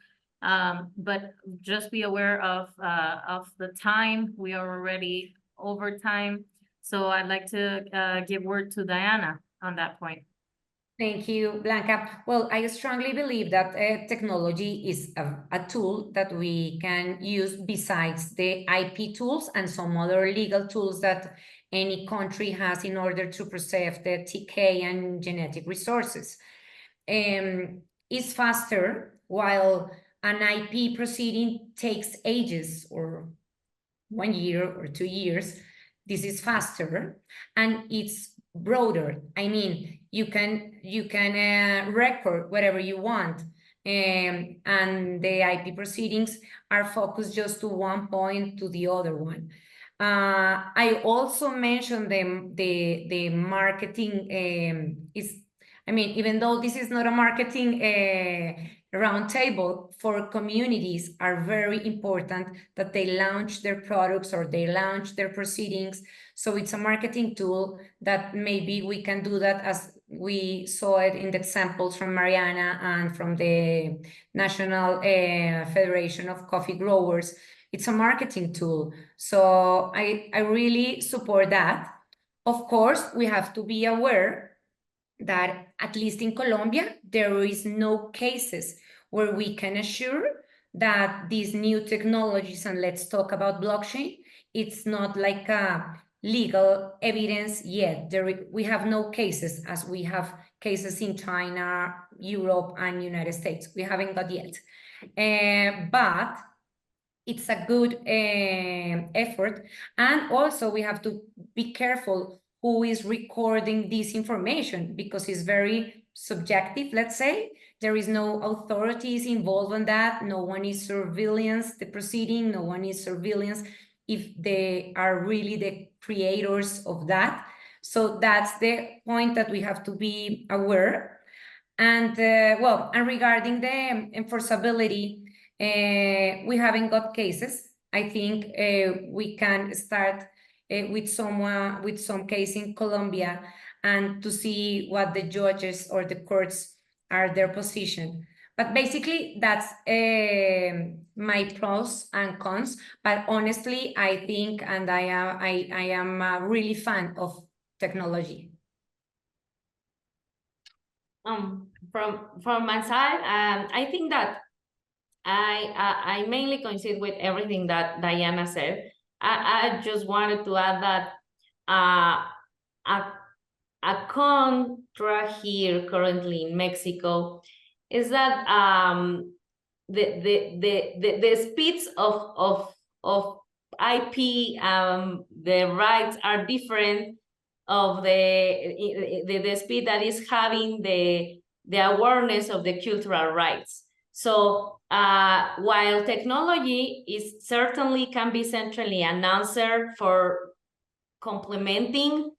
but just be aware of the time. We are already over time. So I'd like to give word to Diana on that point. Thank you, Blanca. Well, I strongly believe that technology is a tool that we can use besides the IP tools and some other legal tools that any country has in order to preserve the TK and genetic resources. It's faster, while an IP proceeding takes ages or 1 year or 2 years. This is faster and it's broader. I mean, you can record whatever you want, and the IP proceedings are focused just to one point to the other one. I also mentioned the marketing I mean, even though this is not a marketing roundtable, for communities are very important that they launch their products or they launch their proceedings. So it's a marketing tool that maybe we can do that, as we saw it in the examples from Mariana and from the National Federation of Coffee Growers. It's a marketing tool. So I really support that. Of course, we have to be aware that at least in Colombia, there is no cases where we can assure that these new technologies, and let's talk about blockchain, it's not like a legal evidence yet. We have no cases as we have cases in China, Europe, and United States. We haven't got yet. But it's a good effort. And also we have to be careful who is recording this information, because it's very subjective, let's say. There is no authorities involved in that. No one is surveillance the proceeding. No one is surveillance if they are really the creators of that. So that's the point that we have to be aware. And and regarding the enforceability, we haven't got cases. I think we can start with some case in Colombia and to see what the judges or the courts are their position. But basically, that's my pros and cons. But honestly, I think, and I am a really fan of technology. From my side, I think that I mainly coincide with everything that Diana said. I just wanted to add that a contra here currently in Mexico is that the speeds of IP, the rights are different of the speed that is having the awareness of the cultural rights. So while technology is certainly can be centrally an answer for complementing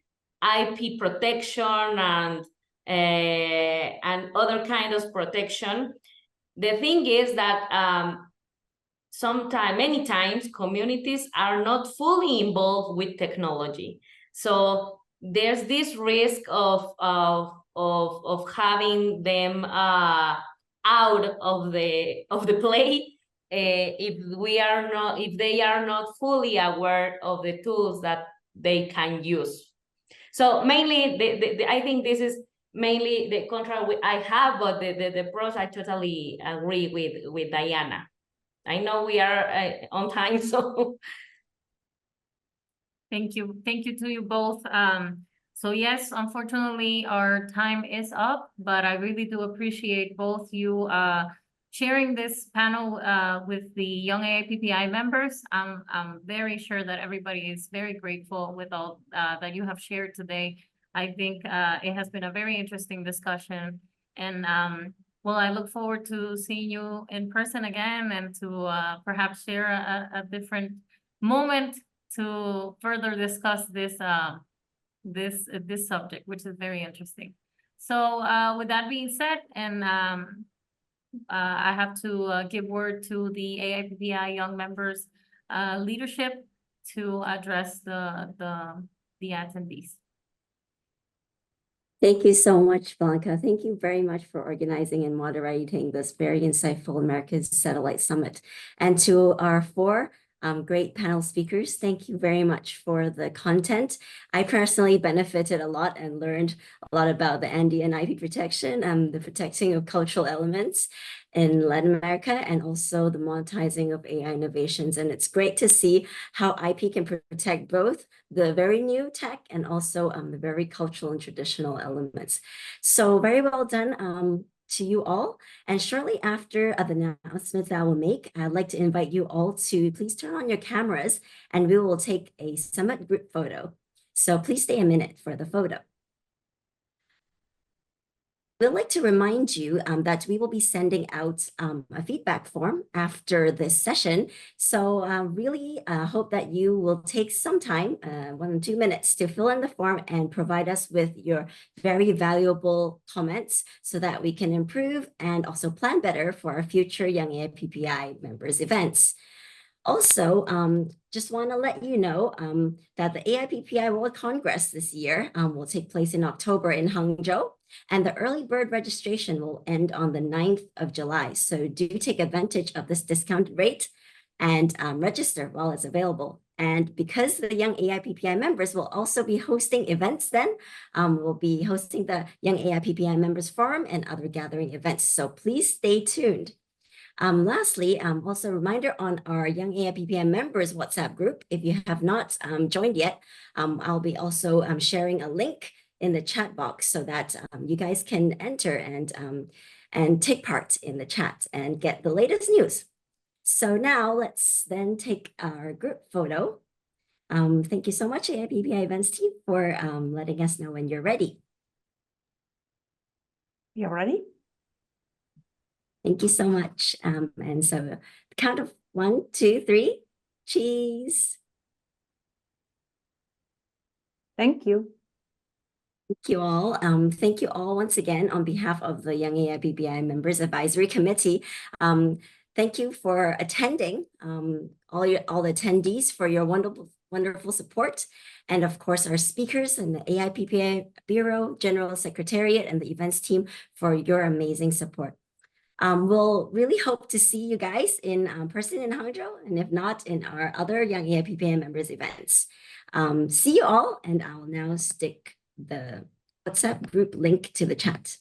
IP protection and other kind of protection, the thing is that many times communities are not fully involved with technology. So there's this risk of having them out of the play if they are not fully aware of the tools that they can use. So mainly, I think this is mainly the contra I have, but the pros I totally agree with Diana. I know we are on time, so. Thank you to you both. So yes, unfortunately, our time is up, but I really do appreciate both you sharing this panel with the Young AIPPI members. I'm very sure that everybody is very grateful with all that you have shared today. I think it has been a very interesting discussion, and well, I look forward to seeing you in person again and to perhaps share a different moment to further discuss this this subject, which is very interesting. So with that being said, and I have to give word to the AIPPI Young Members leadership to address the attendees. Thank you so much, Blanca. Thank you very much for organizing and moderating this very insightful America's Satellite Summit. And to our four great panel speakers, thank you very much for the content. I personally benefited a lot and learned a lot about the Andean IP protection and the protecting of cultural elements in Latin America, and also the monetizing of AI innovations. And it's great to see how IP can protect both the very new tech and also the very cultural and traditional elements. So very well done to you all. And shortly after the announcements that I will make, I'd like to invite you all to please turn on your cameras and we will take a summit group photo. So please stay a minute for the photo. We'd like to remind you that we will be sending out a feedback form after this session. So really hope that you will take some time, 1 or 2 minutes, to fill in the form and provide us with your very valuable comments so that we can improve and also plan better for our future Young AIPPI members events. Also, just want to let you know that the AIPPI World Congress this year will take place in October in Hangzhou, and the early bird registration will end on the 9th of July. So do take advantage of this discounted rate and register while it's available. And because the Young AIPPI members will also be hosting events then, we'll be hosting the Young AIPPI Members Forum and other gathering events. So please stay tuned. Lastly, also a reminder on our Young AIPPI members WhatsApp group. If you have not joined yet, I'll be also sharing a link in the chat box so that you guys can enter and take part in the chat and get the latest news. So now let's then take our group photo. Thank you so much, AIPPI events team, for letting us know when you're ready. You ready? Thank you so much. And so count of 1, 2, 3, cheese. Thank you. Thank you all. Thank you all once again on behalf of the Young AIPPI Members Advisory Committee. Thank you for attending, all the attendees for your wonderful support, and of course our speakers and the AIPPI Bureau, General Secretariat, and the events team for your amazing support. We'll really hope to see you guys in person in Hangzhou, and if not, in our other Young AIPPI members events. See you all, and I'll now stick the WhatsApp group link to the chat.